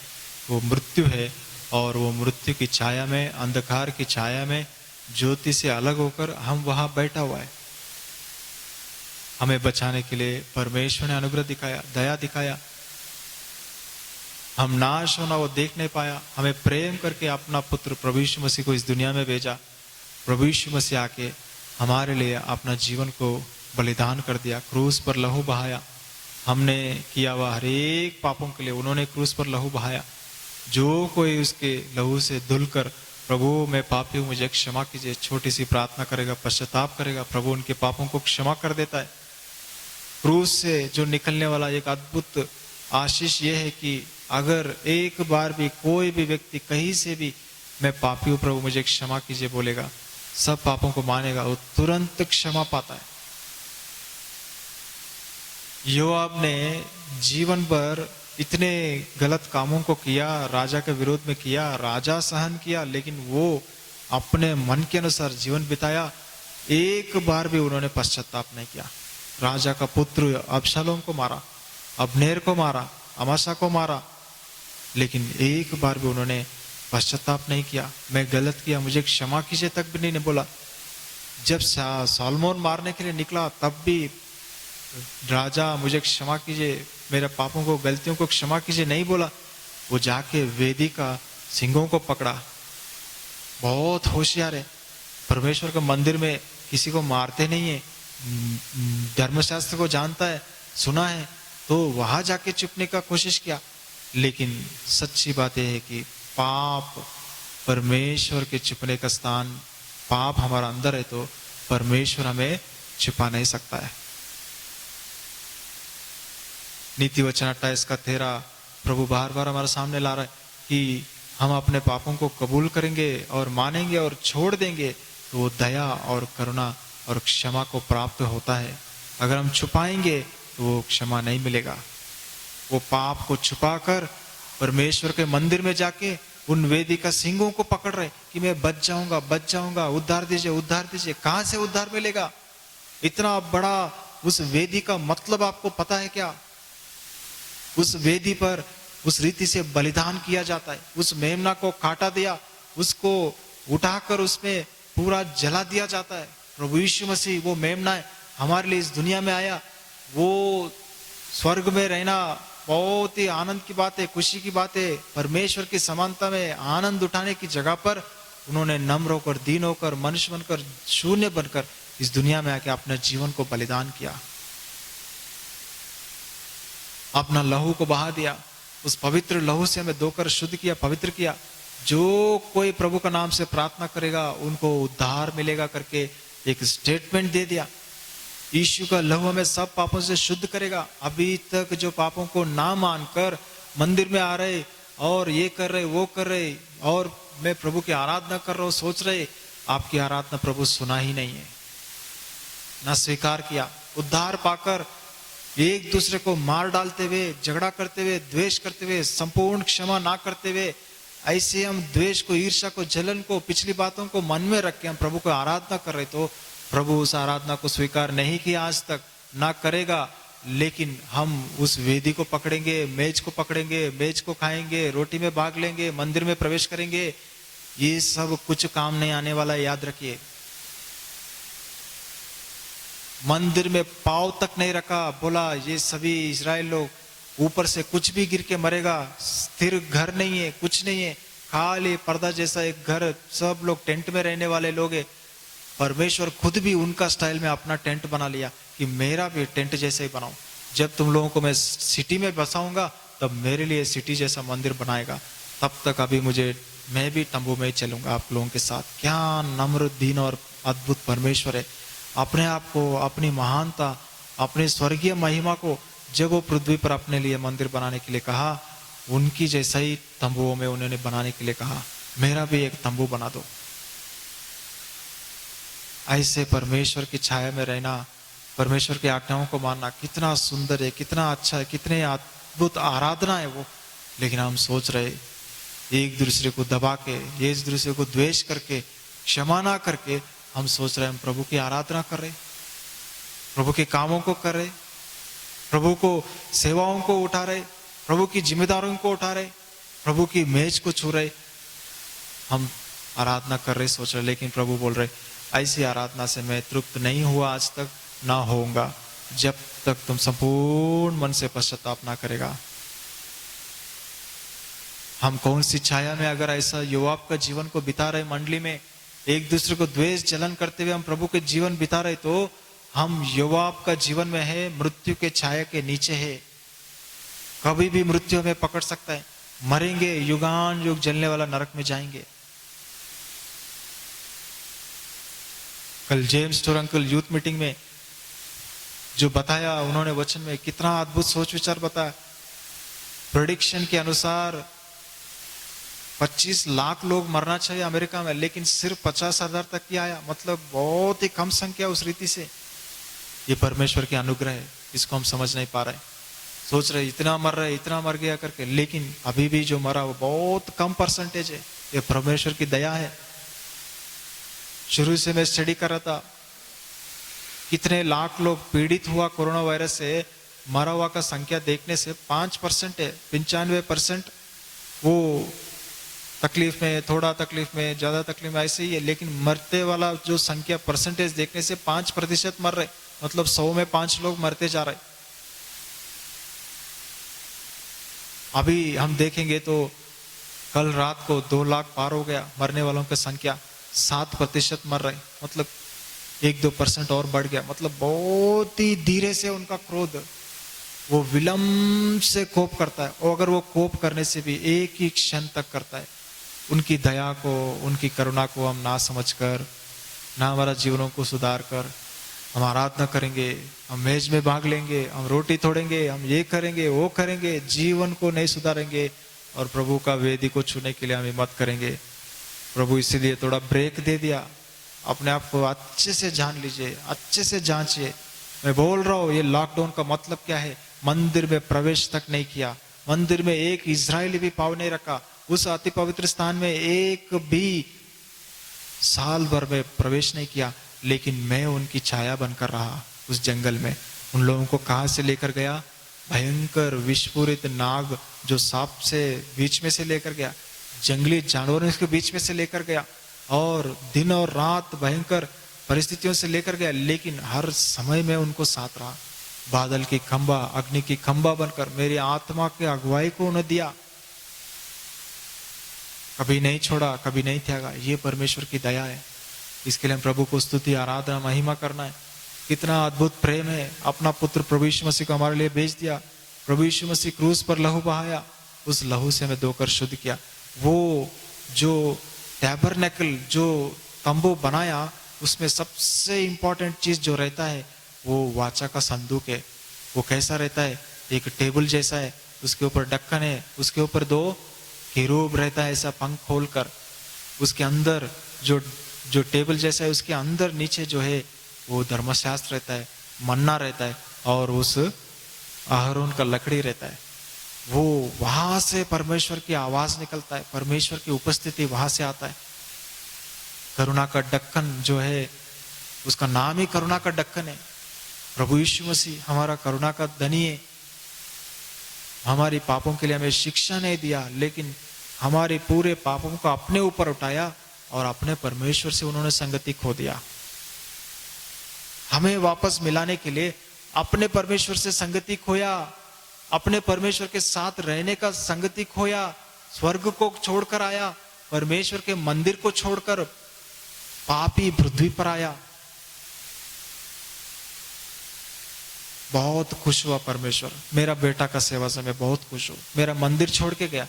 वो मृत्यु है। और वो मृत्यु की छाया में, अंधकार की छाया में ज्योति से अलग होकर हम वहां बैठा हुआ है। हमें बचाने के लिए परमेश्वर ने अनुग्रह दिखाया, दया दिखाया। हम नाश होना वो देख नहीं पाया, हमें प्रेम करके अपना पुत्र प्रभु यीशु मसीह को इस दुनिया में भेजा। प्रभु यीशु मसीह आके हमारे लिए अपना जीवन को बलिदान कर दिया, क्रूस पर लहू बहाया। हमने किया हुआ हर एक पापों के लिए उन्होंने क्रूस पर लहू बहाया। जो कोई उसके लहू से धुलकर प्रभु मैं पापी हूँ मुझे क्षमा कीजिए, छोटी सी प्रार्थना करेगा, पश्चाताप करेगा, प्रभु उनके पापों को क्षमा कर देता है। क्रूस से जो निकलने वाला एक अद्भुत आशीष ये है कि अगर एक बार भी कोई भी व्यक्ति कहीं से भी मैं पापी हूँ प्रभु मुझे क्षमा कीजिए बोलेगा, सब पापों को मानेगा, वो तुरंत क्षमा पाता है। योआब ने जीवन भर इतने गलत कामों को किया, राजा के विरोध में किया, राजा सहन किया, लेकिन वो अपने मन के अनुसार जीवन बिताया। एक बार भी उन्होंने पश्चाताप नहीं किया। राजा का पुत्र अबशालोम को मारा, अब्नेर को मारा, अमासा को मारा, लेकिन एक बार भी उन्होंने पश्चाताप नहीं किया। मैं गलत किया, मुझे क्षमा कीजिए तक भी नहीं बोला। जब सॉलोमन मारने के लिए निकला तब भी राजा मुझे क्षमा कीजिए, मेरे पापों को, गलतियों को क्षमा कीजिए नहीं बोला। वो जाके वेदी का सिंगों को पकड़ा। बहुत होशियार है। परमेश्वर के मंदिर में किसी को मारते नहीं है, धर्मशास्त्र को जानता है, सुना है, तो वहां जाके छुपने का कोशिश किया। लेकिन सच्ची बात यह है कि पाप, परमेश्वर के छुपने का स्थान, पाप हमारा अंदर है तो परमेश्वर हमें छुपा नहीं सकता है। नीति वचन 28 का 13 प्रभु बार बार हमारे सामने ला रहा है कि हम अपने पापों को कबूल करेंगे और मानेंगे और छोड़ देंगे तो वो दया और करुणा और क्षमा को प्राप्त होता है। अगर हम छुपाएंगे तो वो क्षमा नहीं मिलेगा। वो पाप को छुपाकर परमेश्वर के मंदिर में जाके उन वेदी का सिंगों को पकड़ रहे कि मैं बच जाऊंगा, बच जाऊंगा, उद्धार दीजिए, उद्धार दीजिए। कहां से उद्धार मिलेगा? इतना बड़ा उस वेदी का मतलब आपको पता है क्या? उस वेदी पर उस रीति से बलिदान किया जाता है। उस मेमना को काटा दिया, उसको उठाकर उसमें पूरा जला दिया जाता है। प्रभु यीशु मसीह वो मेमना है, हमारे लिए इस दुनिया में आया। वो स्वर्ग में रहना बहुत ही आनंद की बात है, खुशी की बात है। परमेश्वर की समानता में आनंद उठाने की जगह पर उन्होंने नम्र होकर, दीन होकर, मनुष्य बनकर, शून्य बनकर इस दुनिया में आके अपने जीवन को बलिदान किया, अपना लहू को बहा दिया। उस पवित्र लहू से हमें धोकर शुद्ध किया, पवित्र किया। जो कोई प्रभु का नाम से प्रार्थना करेगा उनको उद्धार मिलेगा करके एक स्टेटमेंट दे दिया। यीशु का लहू हमें सब पापों से शुद्ध करेगा। अभी तक जो पापों को ना मानकर मंदिर में आ रहे और ये कर रहे, वो कर रहे, और मैं प्रभु की आराधना कर रहा हूं, सोच रहे आपकी आराधना प्रभु सुना ही नहीं है, ना स्वीकार किया। उद्धार पाकर एक दूसरे को मार डालते हुए, झगड़ा करते हुए, द्वेष करते हुए, संपूर्ण क्षमा ना करते हुए, ऐसे हम द्वेष को, ईर्ष्या को, जलन को, पिछली बातों को मन में रख के हम प्रभु को आराधना कर रहे, तो प्रभु उस आराधना को स्वीकार नहीं किया आज तक, ना करेगा। लेकिन हम उस वेदी को पकड़ेंगे, मेज को पकड़ेंगे, मेज को खाएंगे, रोटी में भाग लेंगे, मंदिर में प्रवेश करेंगे, ये सब कुछ काम नहीं आने वाला है, याद रखिए। मंदिर में पांव तक नहीं रखा, बोला ये सभी इजराइल लोग ऊपर से कुछ भी गिर के मरेगा, स्थिर घर नहीं है, कुछ नहीं है, खाली पर्दा जैसा एक घर, सब लोग टेंट में रहने वाले लोग हैं। परमेश्वर खुद भी उनका स्टाइल में अपना टेंट बना लिया कि मेरा भी टेंट जैसे ही बनाओ। जब तुम लोगों को मैं सिटी में बसाऊंगा तब मेरे लिए सिटी जैसा मंदिर बनाएगा, तब तक अभी मैं भी तंबू में चलूंगा आप लोगों के साथ। क्या नम्र, दीन और अद्भुत परमेश्वर है। अपने आप को, अपनी महानता, अपनी स्वर्गीय महिमा को जब वो पृथ्वी पर अपने लिए मंदिर बनाने के लिए कहा, उनकी जैसा ही तंबुओं में उन्होंने बनाने के लिए कहा, मेरा भी एक तंबू बना दो। ऐसे परमेश्वर की छाया में रहना, परमेश्वर की आज्ञाओं को मानना कितना सुंदर है, कितना अच्छा है, कितने अद्भुत आराधना है वो। लेकिन हम सोच रहे एक दूसरे को दबा के, एक दूसरे को द्वेष करके, क्षमा ना करके हम सोच रहे हम प्रभु की आराधना कर रहे, प्रभु के कामों को कर रहे, प्रभु को सेवाओं को उठा रहे, प्रभु की जिम्मेदारियों को उठा रहे, प्रभु की मेज को छू रहे, हम आराधना कर रहे, सोच रहे। लेकिन प्रभु बोल रहे ऐसी आराधना से मैं तृप्त नहीं हुआ आज तक, ना होऊंगा जब तक तुम संपूर्ण मन से पश्चाताप ना करेगा। हम कौन सी छाया में अगर ऐसा योआब का जीवन को बिता रहे, मंडली में एक दूसरे को द्वेष जलन करते हुए हम प्रभु के जीवन बिता रहे, तो हम योआब का जीवन में है, मृत्यु के छाया के नीचे है। कभी भी मृत्यु हमें पकड़ सकता है, मरेंगे, युगान युग जलने वाला नरक में जाएंगे। कल जेम्स टोर अंकल यूथ मीटिंग में जो बताया उन्होंने वचन में, कितना अद्भुत सोच विचार बताया। प्रेडिक्शन के अनुसार 25 लाख लोग मरना चाहिए अमेरिका में, लेकिन सिर्फ 50,000 तक ही आया, मतलब बहुत ही कम संख्या उस रीति से। ये परमेश्वर की अनुग्रह है, इसको हम समझ नहीं पा रहे। सोच रहे इतना मर रहे, इतना मर गया करके, लेकिन अभी भी जो मरा वो बहुत कम परसेंटेज है। ये परमेश्वर की दया है। शुरू से मैं स्टडी कर रहा था कितने लाख लोग पीड़ित हुआ कोरोना वायरस से, मरा हुआ का संख्या देखने से 5% है, 95% वो तकलीफ में, थोड़ा तकलीफ में, ज्यादा तकलीफ में, ऐसे ही है। लेकिन मरते वाला जो संख्या परसेंटेज देखने से 5% मर रहे, मतलब 100 में 5 लोग मरते जा रहे। अभी हम देखेंगे तो कल रात को 2 लाख पार हो गया मरने वालों की संख्या, 7% मर रहे, मतलब 1-2% और बढ़ गया। मतलब बहुत ही धीरे से उनका क्रोध, वो विलंब से कोप करता है, और अगर वो कोप करने से भी एक ही क्षण तक करता है। उनकी दया को, उनकी करुणा को हम ना समझकर, ना हमारा जीवनों को सुधार कर हम आराधना करेंगे, हम मेज में भाग लेंगे, हम रोटी तोड़ेंगे, हम ये करेंगे वो करेंगे, जीवन को नहीं सुधारेंगे और प्रभु का वेदी को छूने के लिए हम हिम्मत करेंगे। प्रभु इसीलिए थोड़ा ब्रेक दे दिया। अपने आप को अच्छे से जान लीजिए, अच्छे से जांचिए। मैं बोल रहा हूँ, ये लॉकडाउन का मतलब क्या है? मंदिर में प्रवेश तक नहीं किया, मंदिर में एक इजरायली भी पाँव नहीं रखा, उस अति पवित्र स्थान में एक भी साल भर में प्रवेश नहीं किया। लेकिन मैं उनकी छाया बनकर रहा उस जंगल में। उन लोगों को कहां से लेकर गया? भयंकर विषपूरित नाग जो सांप से बीच में से लेकर गया, जंगली जानवरों के बीच में से लेकर गया, और दिन और रात भयंकर परिस्थितियों से लेकर गया। लेकिन हर समय में उनको साथ रहा, बादल की खंबा, अग्नि की खंबा बनकर मेरी आत्मा के अगुवाई को उन्हें दिया। कभी नहीं छोड़ा, कभी नहीं त्यागा। ये परमेश्वर की दया है। इसके लिए हम प्रभु को स्तुति, आराधना, महिमा करना है। कितना अद्भुत प्रेम है। अपना पुत्र प्रभु यीशु मसीह को हमारे लिए भेज दिया। प्रभु यीशु मसीह क्रूस पर लहू बहाया, उस लहू से हमें धोकर शुद्ध किया। वो जो टैबरनेकल, जो तंबू बनाया, उसमें सबसे इंपॉर्टेंट चीज जो रहता है वो वाचा का संदूक है। वो कैसा रहता है? एक टेबल जैसा है, उसके ऊपर ढक्कन है, उसके ऊपर 2 केरूब रहता है ऐसा पंख खोलकर। उसके अंदर जो टेबल जैसा है, उसके अंदर नीचे जो है वो धर्मशास्त्र रहता है, मन्ना रहता है, और उस आहरोन का लकड़ी रहता है। वो वहां से परमेश्वर की आवाज निकलता है, परमेश्वर की उपस्थिति वहां से आता है। करुणा का ढक्कन जो है, उसका नाम ही करुणा का ढक्कन है। प्रभु यीशु मसीह हमारा करुणा का धनी है। हमारी पापों के लिए हमें शिक्षा नहीं दिया, लेकिन हमारे पूरे पापों को अपने ऊपर उठाया और अपने परमेश्वर से उन्होंने संगति खो दिया। हमें वापस मिलाने के लिए अपने परमेश्वर से संगति खोया, अपने परमेश्वर के साथ रहने का संगति खोया, स्वर्ग को छोड़कर आया, परमेश्वर के मंदिर को छोड़कर पापी पृथ्वी पर आया। बहुत खुश हुआ परमेश्वर, मेरा बेटा का सेवा से मैं बहुत खुश हूं। मेरा मंदिर छोड़ के गया,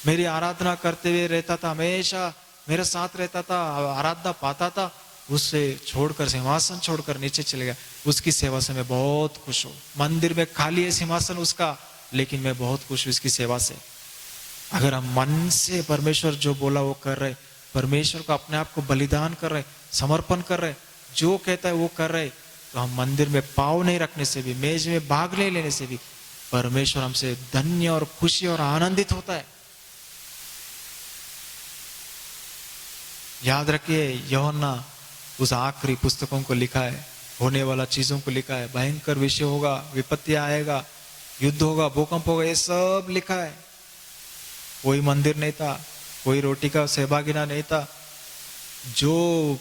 मेरी आराधना करते हुए रहता था, हमेशा मेरे साथ रहता था, आराधना पाता था, उससे छोड़कर, सिंहासन छोड़कर नीचे चले गया। उसकी सेवा से मैं बहुत खुश हूं। मंदिर में खाली है सिंहासन उसका, लेकिन मैं बहुत खुश हूं इसकी सेवा से। अगर हम मन से परमेश्वर जो बोला वो कर रहे, परमेश्वर को अपने आप को बलिदान कर रहे, समर्पण कर रहे, जो कहता है वो कर रहे, तो हम मंदिर में पाँव नहीं रखने से भी, मेज में भाग नहीं लेने से भी परमेश्वर हमसे धन्य और खुशी और आनंदित होता है। याद रखिए, यूहन्ना उस आखिरी पुस्तकों को लिखा है, होने वाला चीजों को लिखा है। भयंकर विषय होगा, विपत्ति आएगा, युद्ध होगा, भूकंप होगा, ये सब लिखा है। कोई मंदिर नहीं था, कोई रोटी का सहभागिना नहीं था। जो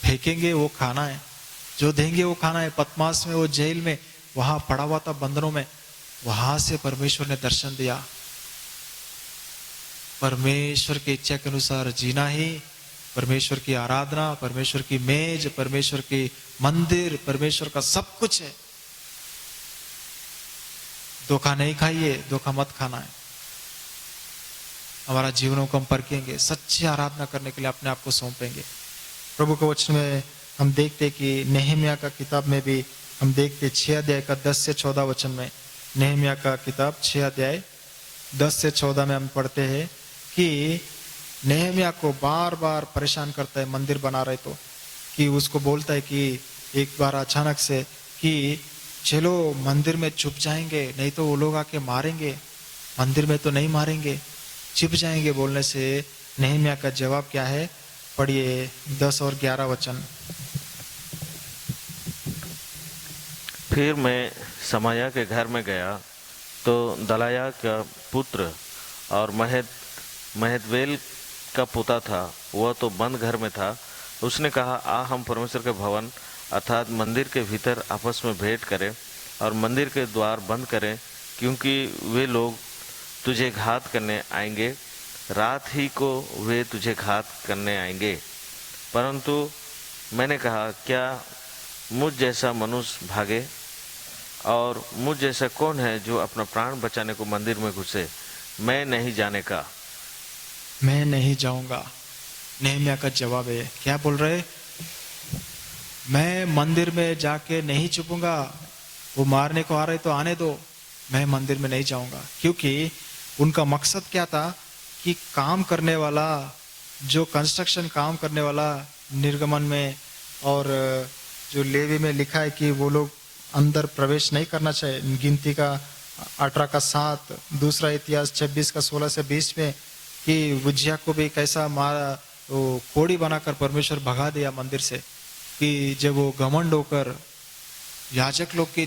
फेंकेंगे वो खाना है, जो देंगे वो खाना है। पद्मास में, वो जेल में वहां पड़ा हुआ था, बंधनों में, वहां से परमेश्वर ने दर्शन दिया। परमेश्वर की इच्छा के अनुसार जीना ही परमेश्वर की आराधना, परमेश्वर की मेज, परमेश्वर की मंदिर, परमेश्वर का सब कुछ है। धोखा नहीं खाइए, धोखा मत खाना है। हमारा जीवनों को हम परखेंगे, सच्ची आराधना करने के लिए अपने आप को सौंपेंगे। प्रभु के वचन में हम देखते कि नेहमिया का किताब में भी हम देखते 6 अध्याय का 10 से 14 वचन में, नेहमिया का किताब 6 अध्याय 10 से 14 में हम पढ़ते हैं कि नेहमिया को बार बार परेशान करता है मंदिर बना रहे तो, कि उसको बोलता है कि एक बार अचानक से कि चलो मंदिर में छुप जाएंगे, नहीं तो वो लोग आके मारेंगे। मंदिर में तो नहीं मारेंगे, छिप जाएंगे बोलने से नेहमिया का जवाब क्या है? पढ़िए 10 और 11 वचन। फिर मैं समाया के घर में गया तो दलाया का पुत्र और महतवेल का पोता था, वह तो बंद घर में था। उसने कहा, आ हम परमेश्वर के भवन अर्थात मंदिर के भीतर आपस में भेंट करें और मंदिर के द्वार बंद करें, क्योंकि वे लोग तुझे घात करने आएंगे, रात ही को वे तुझे घात करने आएंगे। परंतु मैंने कहा, क्या मुझ जैसा मनुष्य भागे? और मुझ जैसा कौन है जो अपना प्राण बचाने को मंदिर में घुसे? मैं नहीं जाने का। मैं नहीं जाऊंगा। नेहम्याह का जवाब है, क्या बोल रहे? मैं मंदिर में जाके नहीं छुपूंगा। वो मारने को आ रहे तो आने दो, मैं मंदिर में नहीं जाऊंगा। क्योंकि उनका मकसद क्या था कि काम करने वाला, जो कंस्ट्रक्शन काम करने वाला, निर्गमन में और जो लेवी में लिखा है कि वो लोग अंदर प्रवेश नहीं करना चाहिए। गिनती का 18 का 7, दूसरा इतिहास 26 का 16 से 20 में कि उज्जियाह को भी कैसा मारा, वो कोड़ी बनाकर परमेश्वर भगा दिया मंदिर से। कि जब वो घमंड होकर याजक लोग की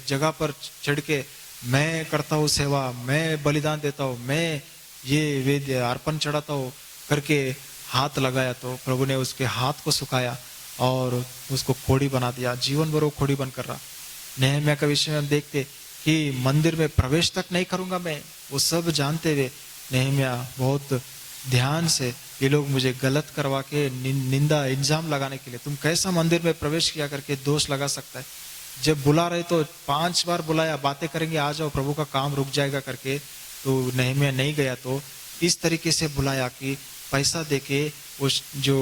जगह पर चढ़ के मैं करता हूँ सेवा, मैं बलिदान देता हूँ, मैं ये वेद अर्पण चढ़ाता हूँ करके हाथ लगाया, तो प्रभु ने उसके हाथ को सुखाया और उसको खोड़ी बना दिया। जीवन भर वो खोड़ी बनकर रहा। नेहम्याह का विषय में हम देखते कि मंदिर में प्रवेश तक नहीं करूंगा मैं। वो सब जानते हुए नेहम्याह बहुत ध्यान से, ये लोग मुझे गलत करवा के निंदा इल्जाम लगाने के लिए, तुम कैसा मंदिर में प्रवेश किया करके दोष लगा सकता है। जब बुला रहे तो 5 बार बुलाया, बातें करेंगे, आ जाओ, प्रभु का काम रुक जाएगा करके, तो नेहम्याह नहीं गया। तो इस तरीके से बुलाया कि पैसा देके उस जो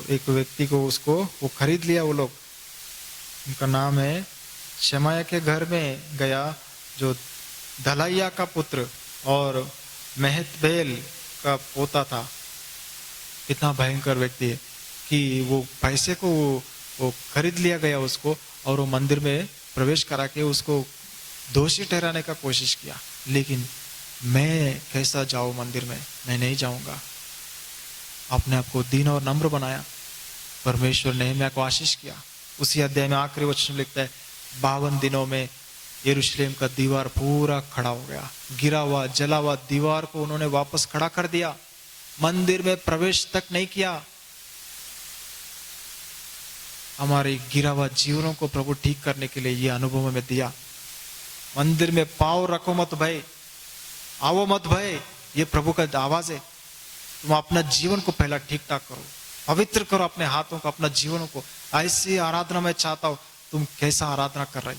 एक व्यक्ति को उसको वो खरीद लिया। वो लोग, उनका नाम है शमाया के घर में गया, जो दलाइया का पुत्र और महतबेल का पोता था। इतना भयंकर व्यक्ति है कि वो पैसे को वो खरीद लिया गया उसको, और वो मंदिर में प्रवेश करा के उसको दोषी ठहराने का कोशिश किया। लेकिन मैं कैसा जाऊं मंदिर में, मैं नहीं जाऊंगा। अपने आप को दीन और नम्र बनाया। परमेश्वर ने नेहम्याह को आशीष किया। उसी अध्याय में आखिरी वचन लिखता है, 52 दिनों में यरूशलेम का दीवार पूरा खड़ा हो गया। गिरा हुआ जला हुआ दीवार को उन्होंने वापस खड़ा कर दिया। मंदिर में प्रवेश तक नहीं किया। हमारे गिरा हुआ जीवनों को प्रभु ठीक करने के लिए ये अनुभव हमें दिया। मंदिर में पाँव रखो मत भय, आओ मत भय, ये प्रभु का आवाज है। तुम अपना जीवन को पहला ठीक ठाक करो, पवित्र करो अपने हाथों को, अपना जीवनों को। ऐसी आराधना मैं चाहता हूं। तुम कैसा आराधना कर रहे?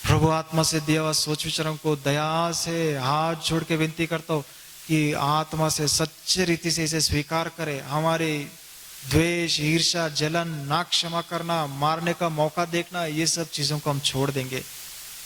प्रभु आत्मा से दिया हुआ सोच विचारों को दया से हाथ जोड़ के विनती करता हूं कि आत्मा से सच्चे रीति से इसे स्वीकार करे। हमारे द्वेष, ईर्ष्या, जलन, ना क्षमा करना, मारने का मौका देखना, ये सब चीजों को हम छोड़ देंगे।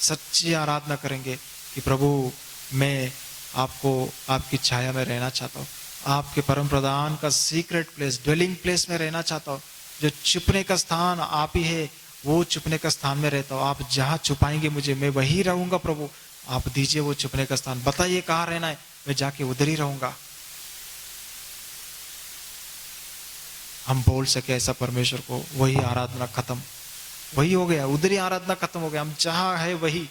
सच्ची आराधना करेंगे कि प्रभु मैं आपको, आपकी छाया में रहना चाहता हूँ, आपके परम प्रधान का सीक्रेट प्लेस, ड्वेलिंग प्लेस में रहना चाहता हूँ। जो छुपने का स्थान आप ही है, वो छुपने का स्थान में रहता हूँ। आप जहाँ छुपाएंगे मुझे, मैं वही रहूंगा। प्रभु आप दीजिए वो छुपने का स्थान, बताइए कहाँ रहना है, मैं जाके उधर ही रहूंगा। हम बोल सके ऐसा परमेश्वर को, वही आराधना खत्म, वही हो गया, उधर ही आराधना खत्म हो गया। हम जहां है वही,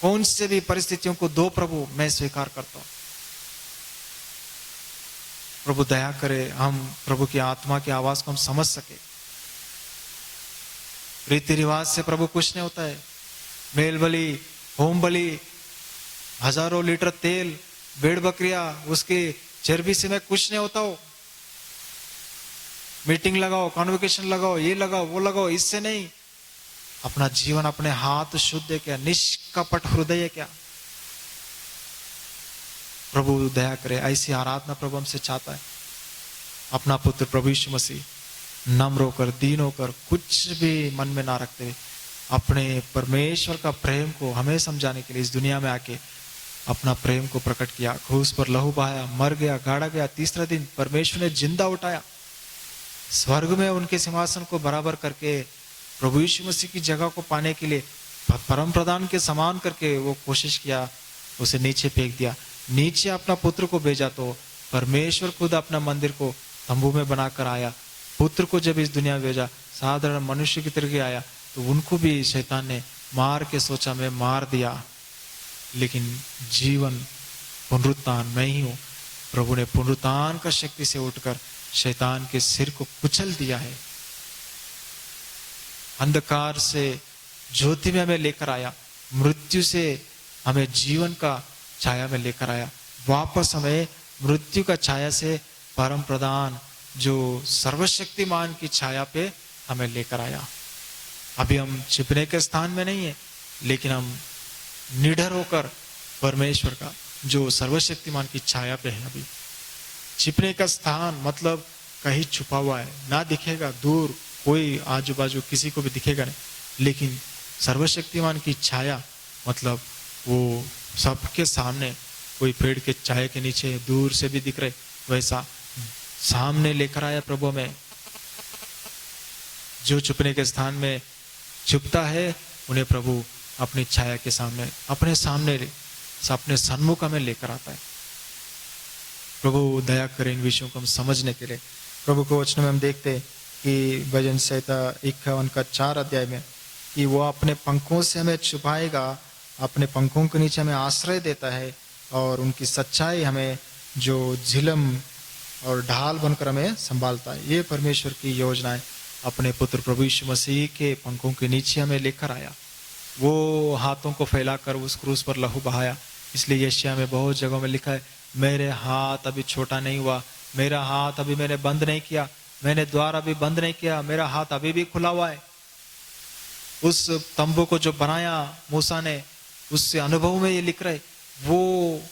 कौन से भी परिस्थितियों को दो प्रभु, मैं स्वीकार करता हूं। प्रभु दया करे, हम प्रभु की आत्मा की आवाज को हम समझ सके। रीति रिवाज से प्रभु कुछ नहीं होता है। मेल बलि, होम बलि, हजारों लीटर तेल, भेड़ बकरियां, उसके चर्बी से मैं कुछ नहीं होता हो। मीटिंग लगाओ, कॉन्वोकेशन लगाओ, ये लगाओ, वो लगाओ, इससे नहीं। अपना जीवन, अपने हाथ शुद्ध है क्या, निष्कपट हृदय है क्या? प्रभु दया करे, ऐसी आराधना प्रभु हमसे चाहता है। अपना पुत्र प्रभु यीशु मसीह नम्र होकर, दीन होकर, कुछ भी मन में ना रखते हुए अपने परमेश्वर का प्रेम को हमें समझाने के लिए इस दुनिया में आके अपना प्रेम को प्रकट किया। क्रूस पर लहू बहाया, मर गया, गाड़ा गया, तीसरा दिन परमेश्वर ने जिंदा उठाया, स्वर्ग में उनके सिंहासन को बराबर करके प्रभु यीशु मसीह की जगह को पाने के लिए परम प्रधान के समान करके वो कोशिश किया, उसे नीचे फेंक दिया। नीचे अपना पुत्र को भेजा तो परमेश्वर खुद अपना मंदिर को तंबू में बनाकर आया पुत्र को जब इस दुनिया में भेजा, साधारण मनुष्य की तरह आया, तो उनको भी शैतान ने मार के सोचा मैं मार दिया, लेकिन जीवन पुनरुत्थान मैं ही हूं। प्रभु ने पुनरुत्थान का शक्ति से उठकर शैतान के सिर को कुचल दिया है। अंधकार से ज्योति में हमें लेकर आया, मृत्यु से हमें जीवन का छाया में लेकर आया, वापस हमें मृत्यु का छाया से परम प्रधान जो सर्वशक्तिमान की छाया पे हमें लेकर आया। अभी हम छिपने के स्थान में नहीं है, लेकिन हम निडर होकर परमेश्वर का जो सर्वशक्तिमान की छाया पे है। अभी छिपने का स्थान मतलब कहीं छुपा हुआ है, ना दिखेगा, दूर कोई आजू बाजू किसी को भी दिखेगा नहीं, लेकिन सर्वशक्तिमान की छाया मतलब वो सबके सामने, कोई पेड़ के छाया के नीचे दूर से भी दिख रहे, वैसा सामने लेकर आया प्रभु में। जो छुपने के स्थान में छुपता है उन्हें प्रभु अपनी छाया के सामने, अपने सामने, अपने सन्मुख में लेकर आता है। प्रभु दया करें इन विषयों को हम समझने के लिए। प्रभु को वचन में हम देखते हैं कि भजन संहिता 51 का 4 अध्याय में कि वो अपने पंखों से हमें छुपाएगा, अपने पंखों के नीचे हमें आश्रय देता है, और उनकी सच्चाई हमें जो झिलम और ढाल बनकर हमें संभालता है। ये परमेश्वर की योजना है। अपने पुत्र प्रभु यीशु मसीह के पंखों के नीचे हमें लेकर आया, वो हाथों को फैलाकर उस क्रूस पर लहू बहाया। इसलिए यशायाह में बहुत जगहों में लिखा है, मेरे हाथ अभी छोटा नहीं हुआ, मेरा हाथ अभी मैंने बंद नहीं किया, मैंने द्वार अभी बंद नहीं किया, मेरा हाथ अभी भी खुला हुआ है। उस तंबू को जो बनाया मूसा ने, उससे अनुभव में ये लिख रहे, वो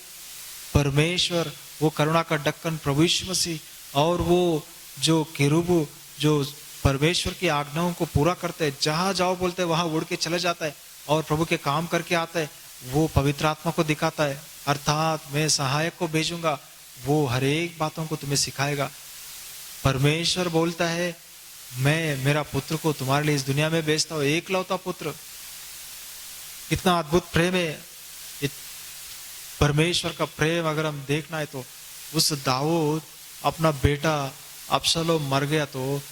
परमेश्वर, वो करुणा का ढक्कन प्रभु यीशु मसीह, और वो जो केरूब जो परमेश्वर की आज्ञाओं को पूरा करते हैं, जहां जाओ बोलते हैं वहां उड़ के चले जाता है और प्रभु के काम करके आता है, वो पवित्र आत्मा को दिखाता है, अर्थात मैं सहायक को भेजूंगा, वो हर एक बातों को तुम्हें सिखाएगा। परमेश्वर बोलता है, मैं मेरा पुत्र को तुम्हारे लिए इस दुनिया में भेजता हूं, एकलौता पुत्र। कितना अद्भुत प्रेम है परमेश्वर का प्रेम। अगर हम देखना है तो उस दाऊद अपना बेटा अबशालोम मर गया तो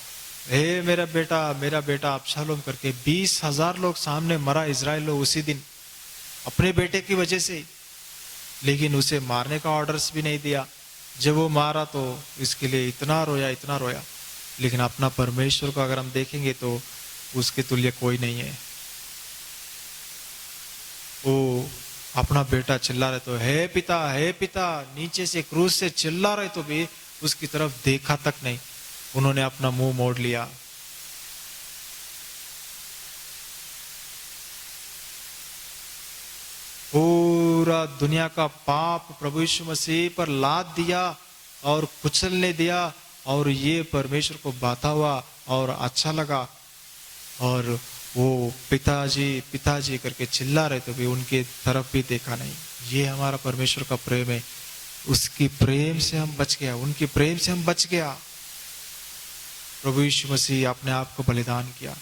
हे मेरा बेटा अबशालोम करके 20,000 लोग सामने मरा इजराइल लोग उसी दिन अपने बेटे की वजह से, लेकिन उसे मारने का ऑर्डर्स भी नहीं दिया। जब वो मारा तो इसके लिए इतना रोया, लेकिन अपना परमेश्वर को अगर हम देखेंगे तो उसके तुल्य कोई नहीं है। वो अपना बेटा चिल्ला रहे तो हे पिता, नीचे से क्रूस से चिल्ला रहे तो भी उसकी तरफ देखा तक नहीं, उन्होंने अपना मुंह मोड़ लिया। पूरा दुनिया का पाप प्रभु यीशु मसीह पर लाद दिया और कुचलने दिया, और ये परमेश्वर को बाता हुआ और अच्छा लगा, और वो पिताजी करके चिल्ला रहे तो भी उनके तरफ भी देखा नहीं। ये हमारा परमेश्वर का प्रेम है। उसकी प्रेम से हम बच गया, उनकी प्रेम से हम बच गया। प्रभु यीशु मसीह अपने आप को बलिदान किया।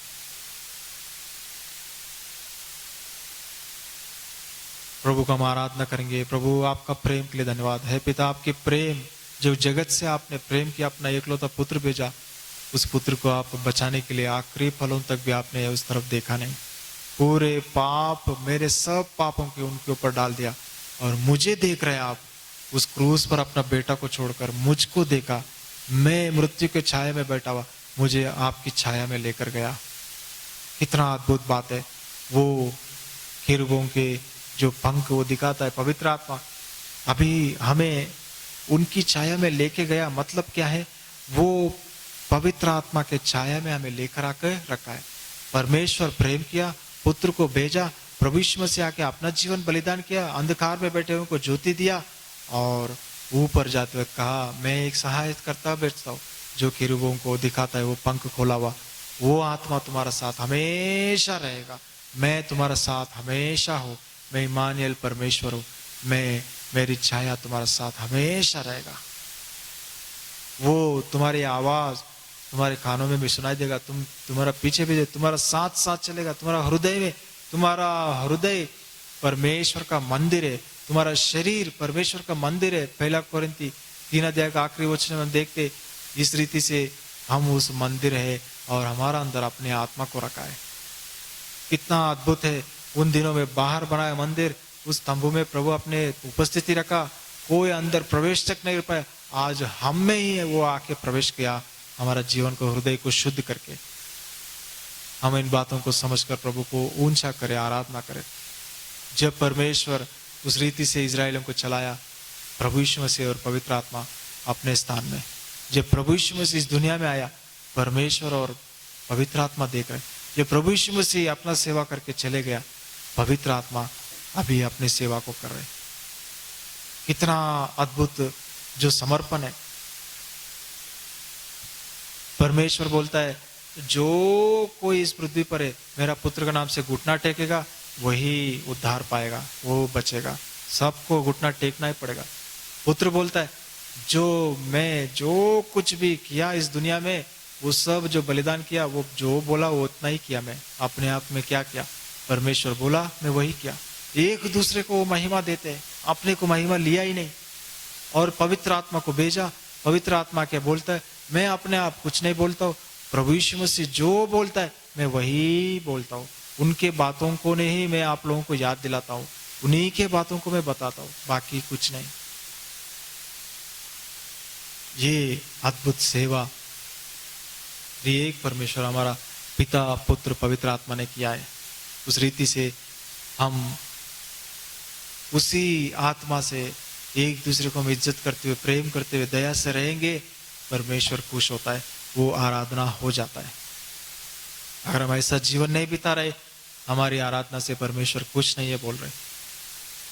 प्रभु का हम आराधना करेंगे। प्रभु आपका प्रेम के लिए धन्यवाद है पिता, आपके प्रेम जो जगत से आपने प्रेम किया, अपना एकलौता पुत्र भेजा, उस पुत्र को आप बचाने के लिए आखिरी पलों तक भी आपने उस तरफ देखा नहीं। पूरे पाप, मेरे सब पापों के उनके ऊपर डाल दिया, और मुझे देख रहे आप उस क्रूस पर अपना बेटा को छोड़कर मुझको देखा। मैं मृत्यु के छाया में बैठा हुआ, मुझे आपकी छाया में लेकर गया। कितना अद्भुत बात है। वो केरूबों के जो पंख वो दिखाता है पवित्र आत्मा, अभी हमें उनकी छाया में लेके गया। मतलब क्या है? वो पवित्र आत्मा के छाया में हमें लेकर आकर रखा है। परमेश्वर प्रेम किया, पुत्र को भेजा, प्रभु यीशु मसीह आके अपना जीवन बलिदान किया, अंधकार में बैठे हुए को ज्योति दिया, और ऊपर जाते हुए कहा मैं एक सहायता करता भेजता हूँ जो केरूबों को दिखाता है, वो पंख खोला हुआ। वो आत्मा तुम्हारा साथ हमेशा रहेगा। मैं तुम्हारा साथ हमेशा हूँ। मैं इमानुएल परमेश्वर हूँ। मेरी छाया तुम्हारा साथ हमेशा रहेगा। वो तुम्हारी आवाज तुम्हारे कानों में भी सुनाई देगा, तुम्हारा पीछे भी, तुम्हारा साथ साथ चलेगा। तुम्हारा हृदय परमेश्वर का मंदिर है, तुम्हारा शरीर परमेश्वर का मंदिर है। 1 कोरिन्थी 3 अध्याय का आखिरी वचन में देखते इस रीति से हम उस मंदिर है और हमारा अंदर अपने आत्मा को रखा है। कितना अद्भुत है। उन दिनों में बाहर बनाया मंदिर, उस तंबू में प्रभु अपने उपस्थिति रखा, कोई अंदर प्रवेश तक नहीं कर पाया। आज हम में ही वो आके प्रवेश किया, हमारा जीवन को, हृदय को शुद्ध करके। हम इन बातों को समझकर प्रभु को ऊंचा करें, आराधना करें। जब परमेश्वर उस रीति से इजराइलियों को चलाया, प्रभु यीशु मसीह और पवित्र आत्मा अपने स्थान में, जब प्रभु यीशु मसीह इस दुनिया में आया, परमेश्वर और पवित्र आत्मा देख रहे। जब प्रभु यीशु मसीह अपना सेवा करके चले गया, पवित्र आत्मा अभी अपनी सेवा को कर रहे। कितना अद्भुत जो समर्पण है। परमेश्वर बोलता है, जो कोई इस पृथ्वी पर है, मेरा पुत्र के नाम से घुटना टेकेगा, वही उद्धार पाएगा, वो बचेगा। सबको घुटना टेकना ही पड़ेगा। पुत्र बोलता है, जो कुछ भी किया इस दुनिया में, वो सब जो बलिदान किया, वो जो बोला वो उतना ही किया। मैं अपने आप में क्या किया, परमेश्वर बोला मैं वही किया। एक दूसरे को महिमा देते हैं, अपने को महिमा लिया ही नहीं। और पवित्र आत्मा को भेजा। पवित्र आत्मा क्या बोलता है, मैं अपने आप कुछ नहीं बोलता हूँ, प्रभु यीशु मसीह जो बोलता है मैं वही बोलता हूँ। उनके बातों को नहीं मैं आप लोगों को याद दिलाता हूँ, उन्हीं के बातों को मैं बताता हूँ, बाकी कुछ नहीं। ये अद्भुत सेवा एक परमेश्वर हमारा पिता, पुत्र, पवित्र आत्मा ने किया है। उस रीति से हम उसी आत्मा से एक दूसरे को हम इज्जत करते हुए, प्रेम करते हुए, दया से रहेंगे, परमेश्वर खुश होता है, वो आराधना हो जाता है। अगर हम ऐसा जीवन नहीं बिता रहे, हमारी आराधना से परमेश्वर खुश नहीं है बोल रहे।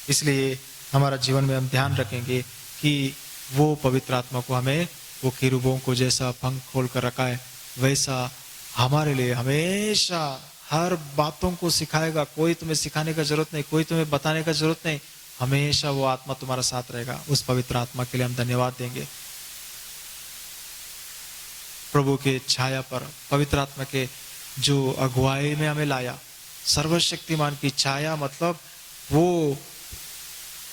इसलिए हमारा जीवन में हम ध्यान रखेंगे कि वो पवित्र आत्मा को हमें, वो किरूबों को जैसा पंख खोल कर रखा है, वैसा हमारे लिए हमेशा हर बातों को सिखाएगा। कोई तुम्हें सिखाने का जरूरत नहीं, कोई तुम्हें बताने का जरूरत नहीं, हमेशा वो आत्मा तुम्हारा साथ रहेगा। उस पवित्र आत्मा के लिए हम धन्यवाद देंगे। प्रभु के छाया पर, पवित्र आत्मा के जो अगुवाई में हमें लाया, सर्वशक्तिमान की छाया, मतलब वो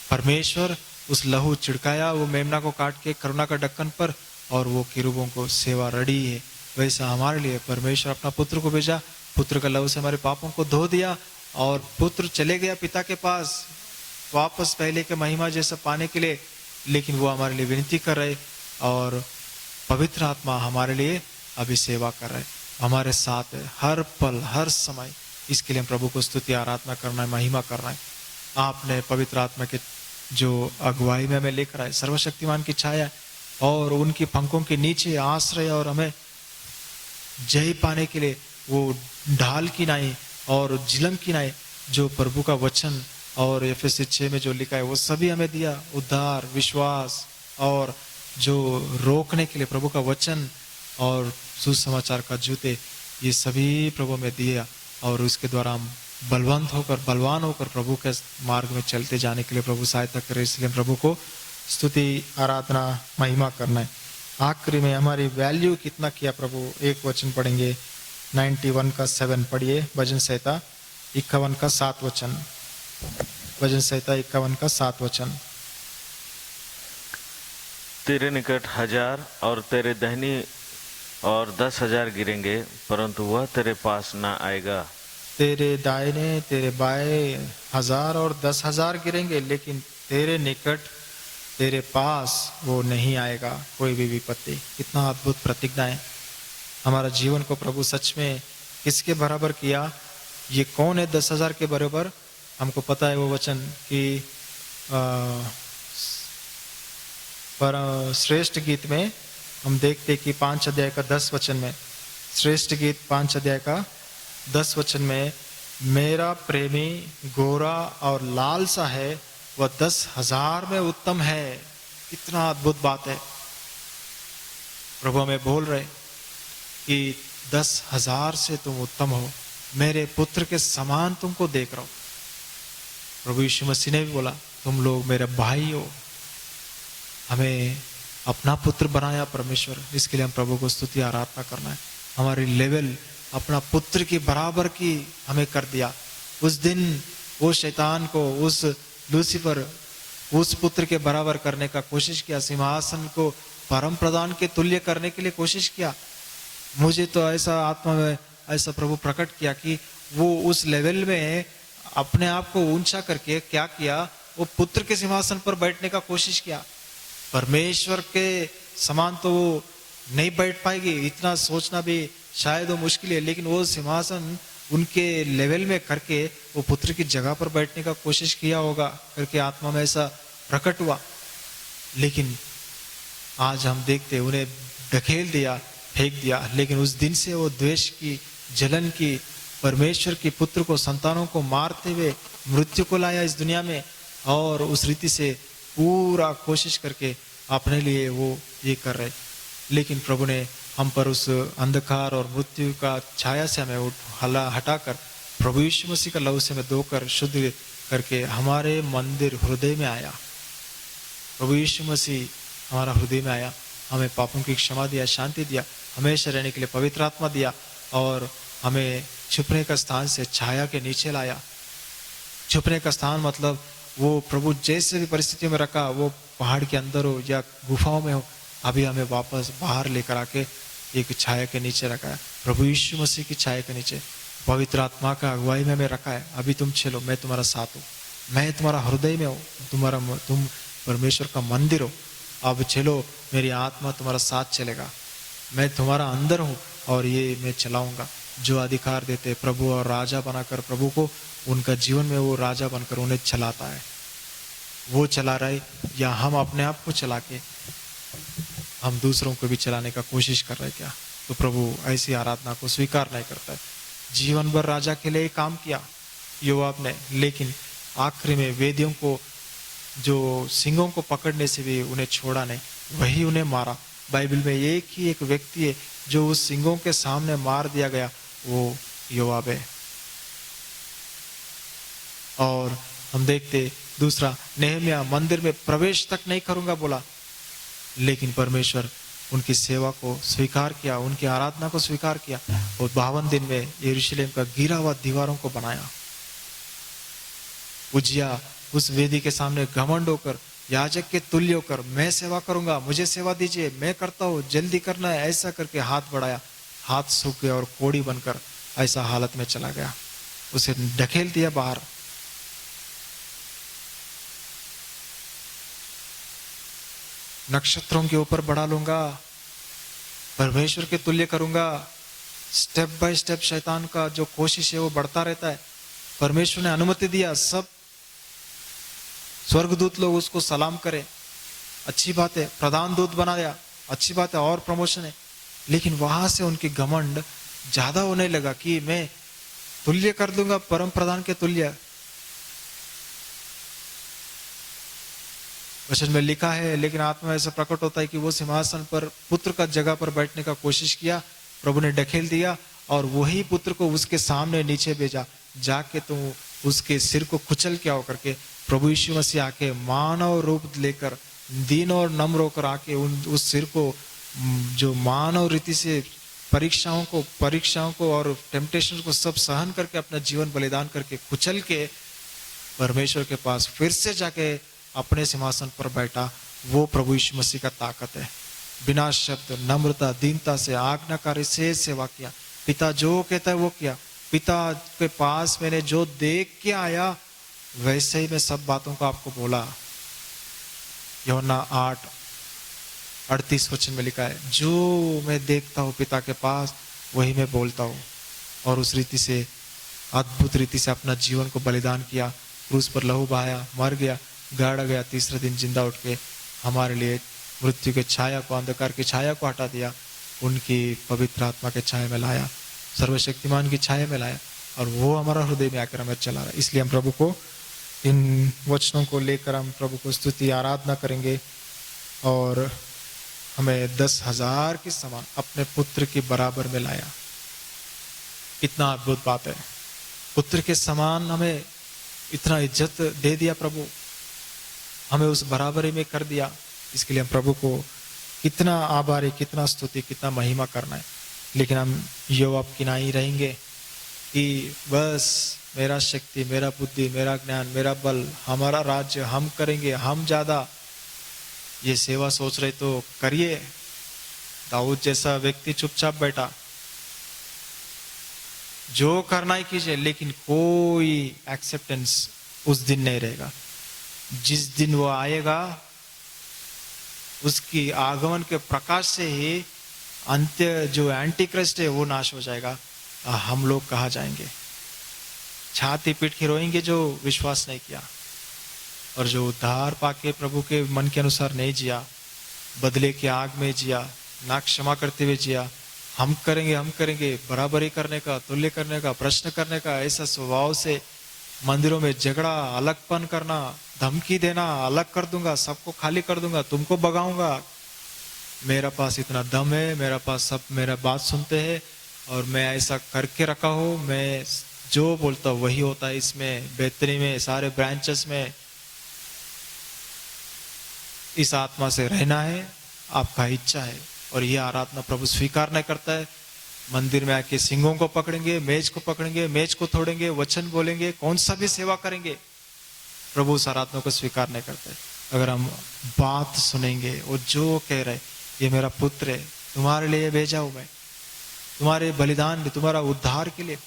परमेश्वर उस लहू छिड़काया, वो मेमना को काट के करुणा का ढक्कन पर, और वो किरूबों को सेवा रड़ी है। वैसा हमारे लिए परमेश्वर अपना पुत्र को भेजा, पुत्र का लहू से हमारे पापों को धो दिया, और पुत्र चले गया पिता के पास वापस पहले के महिमा जैसा पाने के लिए, लेकिन वो हमारे लिए विनती कर रहे, और पवित्र आत्मा हमारे लिए अभी सेवा कर रहे, हमारे साथ है हर पल हर समय। इसके लिए हम प्रभु को स्तुति आराधना करना है, महिमा करना है। आपने पवित्र आत्मा के जो अगुवाई में हमें लेकर आए, सर्वशक्तिमान की छाया और उनकी पंखों के नीचे आश्रय, और हमें जय पाने के लिए वो ढाल की नाई और झिलम की नाई, जो प्रभु का वचन और एफएससी 6 में जो लिखा है, वो सभी हमें दिया। उद्धार, विश्वास, और जो रोकने के लिए प्रभु का वचन और सुसमाचार का जूते, ये सभी प्रभु में दिया, और उसके द्वारा हम बलवंत होकर, बलवान होकर प्रभु के मार्ग में चलते जाने के लिए प्रभु सहायता करे। इसलिए प्रभु को स्तुति आराधना महिमा करना है। आखिरी में हमारी वैल्यू कितना किया प्रभु, एक वचन पढ़ेंगे 91 का 7 पढ़िए, भजन संहिता 51 का 7 वचन। भजन संहिता 51 का 7 वचन। तेरे निकट 1000 और तेरे दाहिनी और 10,000 गिरेंगे, परंतु वह तेरे पास ना आएगा। तेरे दाहिने तेरे बाएं 1000 और 10,000 गिरेंगे, लेकिन तेरे निकट, तेरे पास वो नहीं आएगा कोई भी विपत्ति। कितना अद्भुत प्रतिज्ञा है। हमारा जीवन को प्रभु सच में किसके बराबर किया? ये कौन है 10,000 के बराबर? हमको पता है वो वचन कि पर श्रेष्ठ गीत में हम देखते कि 5 अध्याय का 10 वचन में, श्रेष्ठ गीत 5 अध्याय का 10 वचन में, मेरा प्रेमी गोरा और लाल सा है, वह 10,000 में उत्तम है। कितना अद्भुत बात है। प्रभु हमें बोल रहे कि 10,000 से तुम उत्तम हो, मेरे पुत्र के समान तुमको देख रहा हूं। प्रभु यीशु मसीह ने भी बोला, तुम लोग मेरे भाई हो। हमें अपना पुत्र बनाया परमेश्वर, इसके लिए हम प्रभु को स्तुति आराधना करना है। हमारी लेवल अपना पुत्र के बराबर की हमें कर दिया। उस दिन वो शैतान को, उस लूसीफर, उस पुत्र के बराबर करने का कोशिश किया, सिंहासन को परम प्रधान के तुल्य करने के लिए कोशिश किया, मुझे तो ऐसा आत्मा में ऐसा प्रभु प्रकट किया कि वो उस लेवल में अपने आप को ऊंचा करके क्या किया, वो पुत्र के सिंहासन पर बैठने का कोशिश किया। परमेश्वर के समान तो वो नहीं बैठ पाएगी, इतना सोचना भी शायद वो मुश्किल है, लेकिन वो सिंहासन उनके लेवल में करके वो पुत्र की जगह पर बैठने का कोशिश किया होगा करके आत्मा में ऐसा प्रकट हुआ। लेकिन आज हम देखते उन्हें ढकेल दिया, फेंक दिया, लेकिन उस दिन से वो द्वेष की, जलन की, परमेश्वर के पुत्र को, संतानों को मारते हुए मृत्यु को लाया इस दुनिया में, और उस रीति से पूरा कोशिश करके अपने लिए वो ये कर रहे। लेकिन प्रभु ने हम पर उस अंधकार और मृत्यु का छाया से हमें हटाकर प्रभु यीशु मसीह का लहू से हमें धोकर शुद्ध करके हमारे मंदिर हृदय में आया। प्रभु यीशु मसीह हमारा हृदय में आया, हमें पापों की क्षमा दिया, शांति दिया, हमेशा रहने के लिए पवित्र आत्मा दिया, और हमें छुपने का स्थान से छाया के नीचे लाया। छुपने का स्थान मतलब वो प्रभु जैसे भी परिस्थितियों में रखा, वो पहाड़ के अंदर हो या गुफाओं में हो, अभी हमें वापस बाहर लेकर आके एक छाया के नीचे रखा है। प्रभु यीशु मसीह की छाया के नीचे पवित्र आत्मा का अगुवाई में हमें रखा है। अभी तुम चलो, मैं तुम्हारा साथ हूँ, मैं तुम्हारा हृदय में हूँ, तुम परमेश्वर का मंदिर हो। अब चलो, मेरी आत्मा तुम्हारा साथ चलेगा, मैं तुम्हारा अंदर हूँ और ये मैं चलाऊंगा। जो अधिकार देते प्रभु और राजा बनाकर प्रभु को, उनका जीवन में वो राजा बनकर उन्हें चलाता है। वो चला रहे या हम अपने आप को चला के हम दूसरों को भी चलाने का कोशिश कर रहे क्या? तो प्रभु ऐसी आराधना को स्वीकार नहीं करता है। जीवन भर राजा के लिए काम किया योआब ने, लेकिन आखिरी में वेदियों को, जो सिंहों को पकड़ने से भी उन्हें छोड़ा नहीं, वही उन्हें मारा। बाइबल में एक ही एक व्यक्ति है जो उस सिंहों के सामने मार दिया गया, वो योआब है। और हम देखते दूसरा, नेहमिया मंदिर में प्रवेश तक नहीं करूंगा बोला, लेकिन परमेश्वर उनकी सेवा को स्वीकार किया, उनकी आराधना को स्वीकार किया, और 52 दिन में यरूशलेम का गिरा हुआ दीवारों को बनाया। उजिया उस वेदी के सामने घमंड होकर, याजक के तुल्य होकर, मैं सेवा करूंगा, मुझे सेवा दीजिए, मैं करता हूं, जल्दी करना है, ऐसा करके हाथ बढ़ाया, हाथ सूख गया और कोड़ी बनकर ऐसा हालत में चला गया। उसे ढकेल दिया बाहर। नक्षत्रों के ऊपर बढ़ा लूंगा, परमेश्वर के तुल्य करूंगा। स्टेप बाय स्टेप शैतान का जो कोशिश है वो बढ़ता रहता है। परमेश्वर ने अनुमति दिया, सब स्वर्गदूत लोग उसको सलाम करें, अच्छी बात है, प्रधान दूत बना दिया, अच्छी बात है, और प्रमोशन है। लेकिन वहां से उनकी घमंड ज्यादा होने लगा कि मैं तुल्य कर दूंगा, परम प्रधान के तुल्य। वचन में लिखा है, लेकिन आत्मा ऐसा प्रकट होता है कि वो सिंहासन पर पुत्र का जगह पर बैठने का कोशिश किया, प्रभु ने ढकेल दिया, और वही पुत्र को उसके सामने नीचे भेजा, जाके तुम उसके सिर को कुचल के आओ करके। प्रभु यीशु मसीह आके मानव रूप लेकर, दीन और नम्र होकर आके उस सिर को, जो मानव रीति से परीक्षाओं को और टेम्पटेशन को सब सहन करके अपना जीवन बलिदान करके कुचल के परमेश्वर के पास फिर से जाके अपने सिंहासन पर बैठा। वो प्रभु यीशु मसीह का ताकत है। बिना शब्द, नम्रता, दीनता से, आज्ञाकारी से सेवा किया। पिता जो कहता है वो किया। पिता के पास मैंने जो देख के आया, वैसे ही मैं सब बातों को आपको बोला। यूहन्ना 8:38 वचन में लिखा है, जो मैं देखता हूँ पिता के पास, वही मैं बोलता हूँ। और उस रीति से, अद्भुत रीति से अपना जीवन को बलिदान किया, क्रूस पर लहू बहाया, मर गया, गाड़ा गया, तीसरे दिन जिंदा उठ के हमारे लिए मृत्यु के छाया को, अंधकार की छाया को हटा दिया, उनकी पवित्र आत्मा के छाया में लाया, सर्वशक्तिमान की छाया में लाया, और वो हमारा हृदय में आकर हमें चला रहा है। इसलिए हम प्रभु को, इन वचनों को लेकर हम प्रभु को स्तुति आराधना करेंगे, और हमें 10,000 के समान अपने पुत्र के बराबर में लाया। कितना अद्भुत बात है। पुत्र के समान हमें इतना इज्जत दे दिया प्रभु, हमें उस बराबरी में कर दिया। इसके लिए हम प्रभु को कितना आभारी, कितना स्तुति, कितना महिमा करना है। लेकिन हम योआब की नहीं रहेंगे कि बस मेरा शक्ति, मेरा बुद्धि, मेरा ज्ञान, मेरा बल, हमारा राज्य, हम करेंगे, हम ज्यादा। ये सेवा सोच रहे तो करिए। दाऊद जैसा व्यक्ति चुपचाप बैठा, जो करना ही कीजिए, लेकिन कोई एक्सेप्टेंस उस दिन नहीं रहेगा। जिस दिन वो आएगा, उसकी आगमन के प्रकाश से ही अंत्य जो एंटी क्राइस्ट है वो नाश हो जाएगा। हम लोग कहाँ जाएंगे? छाती पीट के रोएंगे जो विश्वास नहीं किया और जो उद्धार पाके प्रभु के मन के अनुसार नहीं जिया, बदले की आग में जिया, ना क्षमा करते हुए जिया। हम करेंगे बराबरी करने का, तुल्य करने का, प्रश्न करने का ऐसा स्वभाव से मंदिरों में झगड़ा, अलगपन करना, धमकी देना, अलग कर दूंगा, सबको खाली कर दूंगा, तुमको भगाऊंगा। मेरा पास इतना दम है, मेरा पास सब मेरा बात सुनते हैं और मैं ऐसा करके रखा हूं, मैं जो बोलता हूं वही होता है। इसमें बेहतरी में, सारे ब्रांचेस में इस आत्मा से रहना है, आपका इच्छा है। और ये आराधना प्रभु स्वीकार नहीं करता है। मंदिर में आके सिंगों को पकड़ेंगे, मेज को पकड़ेंगे, मेज को तोड़ेंगे, वचन बोलेंगे, कौन सा भी सेवा करेंगे, प्रभु उस आराधना को स्वीकार नहीं करता है। अगर हम बात सुनेंगे, वो जो कह रहे, ये मेरा पुत्र है, तुम्हारे लिए भेजा हूं मैं, तुम्हारे बलिदान, तुम्हारा उद्धार के लिए,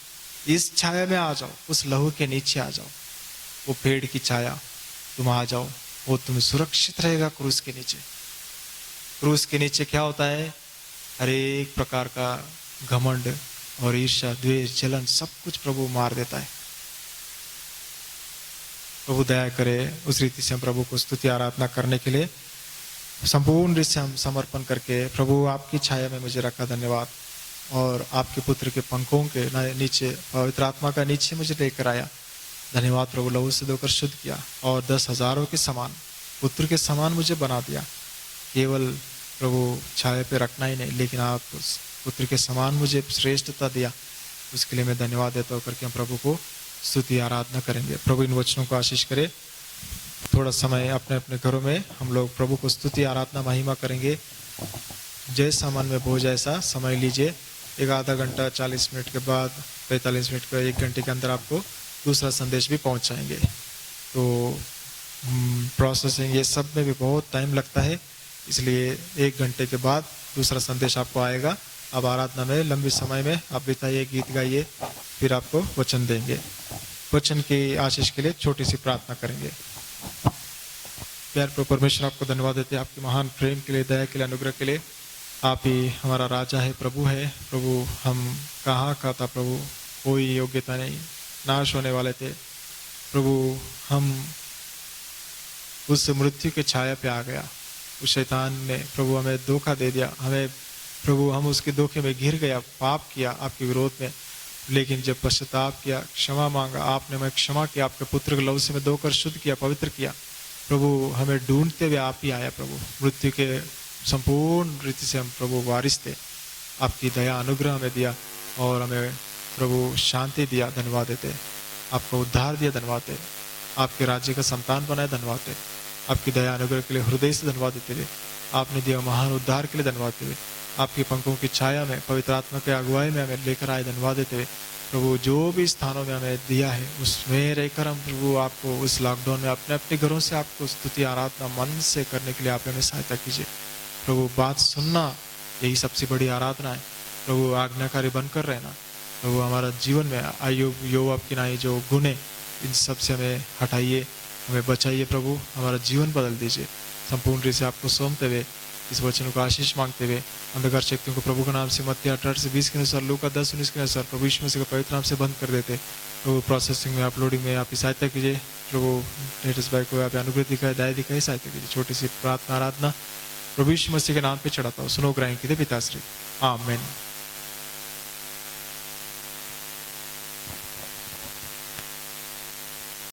इस छाया में आ जाओ, उस लहू के नीचे आ जाओ, वो पेड़ की छाया, तुम आ जाओ, वो तुम्हें सुरक्षित रहेगा क्रूस के नीचे। क्रूस के नीचे क्या होता है? हर एक प्रकार का घमंड और ईर्ष्या, द्वेष, जलन, सब कुछ प्रभु मार देता है। प्रभु दया करे, उस रीति से हम प्रभु को स्तुति आराधना करने के लिए संपूर्ण रीति से हम समर्पण करके, प्रभु आपकी छाया में मुझे रखा, धन्यवाद। और आपके पुत्र के पंखों के नीचे, पवित्र आत्मा का नीचे मुझे लेकर आया, धन्यवाद प्रभु। लहू से धोकर शुद्ध किया और 10,000 के समान, पुत्र के समान मुझे बना दिया। केवल प्रभु छाया पे रखना ही नहीं, लेकिन आप उस पुत्र के समान मुझे श्रेष्ठता दिया, उसके लिए मैं धन्यवाद देता हूँ। करके हम प्रभु को स्तुति आराधना करेंगे। प्रभु इन वचनों को आशीष करे। थोड़ा समय अपने अपने घरों में हम लोग प्रभु को स्तुति आराधना महिमा करेंगे। जैसा मन में हो जैसा समय लीजिए। एक आधा घंटा, 40 मिनट के बाद, 45 मिनट का, 1 घंटे के अंदर आपको दूसरा संदेश भी पहुंचाएंगे। तो प्रोसेसिंग ये सब में भी बहुत टाइम लगता है, इसलिए 1 घंटे के बाद दूसरा संदेश आपको आएगा। अब आराधना में लंबे समय में आप बिताइए, गीत गाइए, फिर आपको वचन देंगे। वचन की आशीष के लिए छोटी सी प्रार्थना करेंगे। प्यार प्रभु परमेश्वर, आपको धन्यवाद देते हैं आपके महान प्रेम के लिए, दया के लिए, अनुग्रह के लिए। आप ही हमारा राजा है, प्रभु है। प्रभु हम कहाँ का था प्रभु, कोई योग्यता नहीं, नाश होने वाले थे प्रभु। हम उस मृत्यु के छाया पे आ गया, उस शैतान ने प्रभु हमें धोखा दे दिया, हमें प्रभु हम उसके धोखे में घिर गया, पाप किया आपके विरोध में। लेकिन जब पश्चाताप किया, क्षमा मांगा, आपने हमें क्षमा किया, आपके पुत्र के लहू से में धोकर शुद्ध किया, पवित्र किया। प्रभु हमें ढूंढते हुए आप ही आया प्रभु। मृत्यु के संपूर्ण रीति से हम प्रभु वारिस थे, आपकी दया अनुग्रह हमें दिया और हमें प्रभु शांति दिया, धन्यवाद देते। आपका उद्धार दिया, धन्यवाद देते। आपके राज्य का संतान बनाया, धन्यवाद देते। आपकी दया अनुग्रह के लिए हृदय से धन्यवाद देते हुए, आपने दिया महान उद्धार के लिए धन्यवाद देते हुए, आपके पंखों की छाया में, पवित्र आत्मा के अगुवाई में हमें लेकर आए, धन्यवाद देते हुए। प्रभु जो भी स्थानों में हमें दिया है उसमें रहकर हम प्रभु आपको उस लॉकडाउन में अपने अपने घरों से आपको स्तुति आराधना मन से करने के लिए आप हमें सहायता कीजिए। प्रभु बात सुनना यही सबसे बड़ी आराधना है। प्रभु आज्ञाकारी बनकर रहना, प्रभु हमारा जीवन में आयुब योवाब की नाई जो गुण है, इन सब से हमें हटाइए, हमें बचाइए प्रभु, हमारा जीवन बदल दीजिए। संपूर्ण रीति से आपको सौंपते हुए, इस वचन को आशीष मांगते हुए, अंधकार शक्तियों को प्रभु के नाम से मत्ती 18 से 20 के अनुसार, लूका 10:19 के अनुसार प्रभु यीशु मसीह के पवित्र नाम से बंद कर देते। प्रभु प्रोसेसिंग में, अपलोडिंग में आप सहायता कीजिए। प्रभु लेटेस्ट भाई को आप अनुग्रह दिखाए, दया दिखाए, सहायता कीजिए। छोटी सी प्रार्थना आराधना प्रभु यीशु मसीह के नाम पे चढ़ाता हूँ, सुनो ग्रहण कीजिए पिताश्री, आमीन।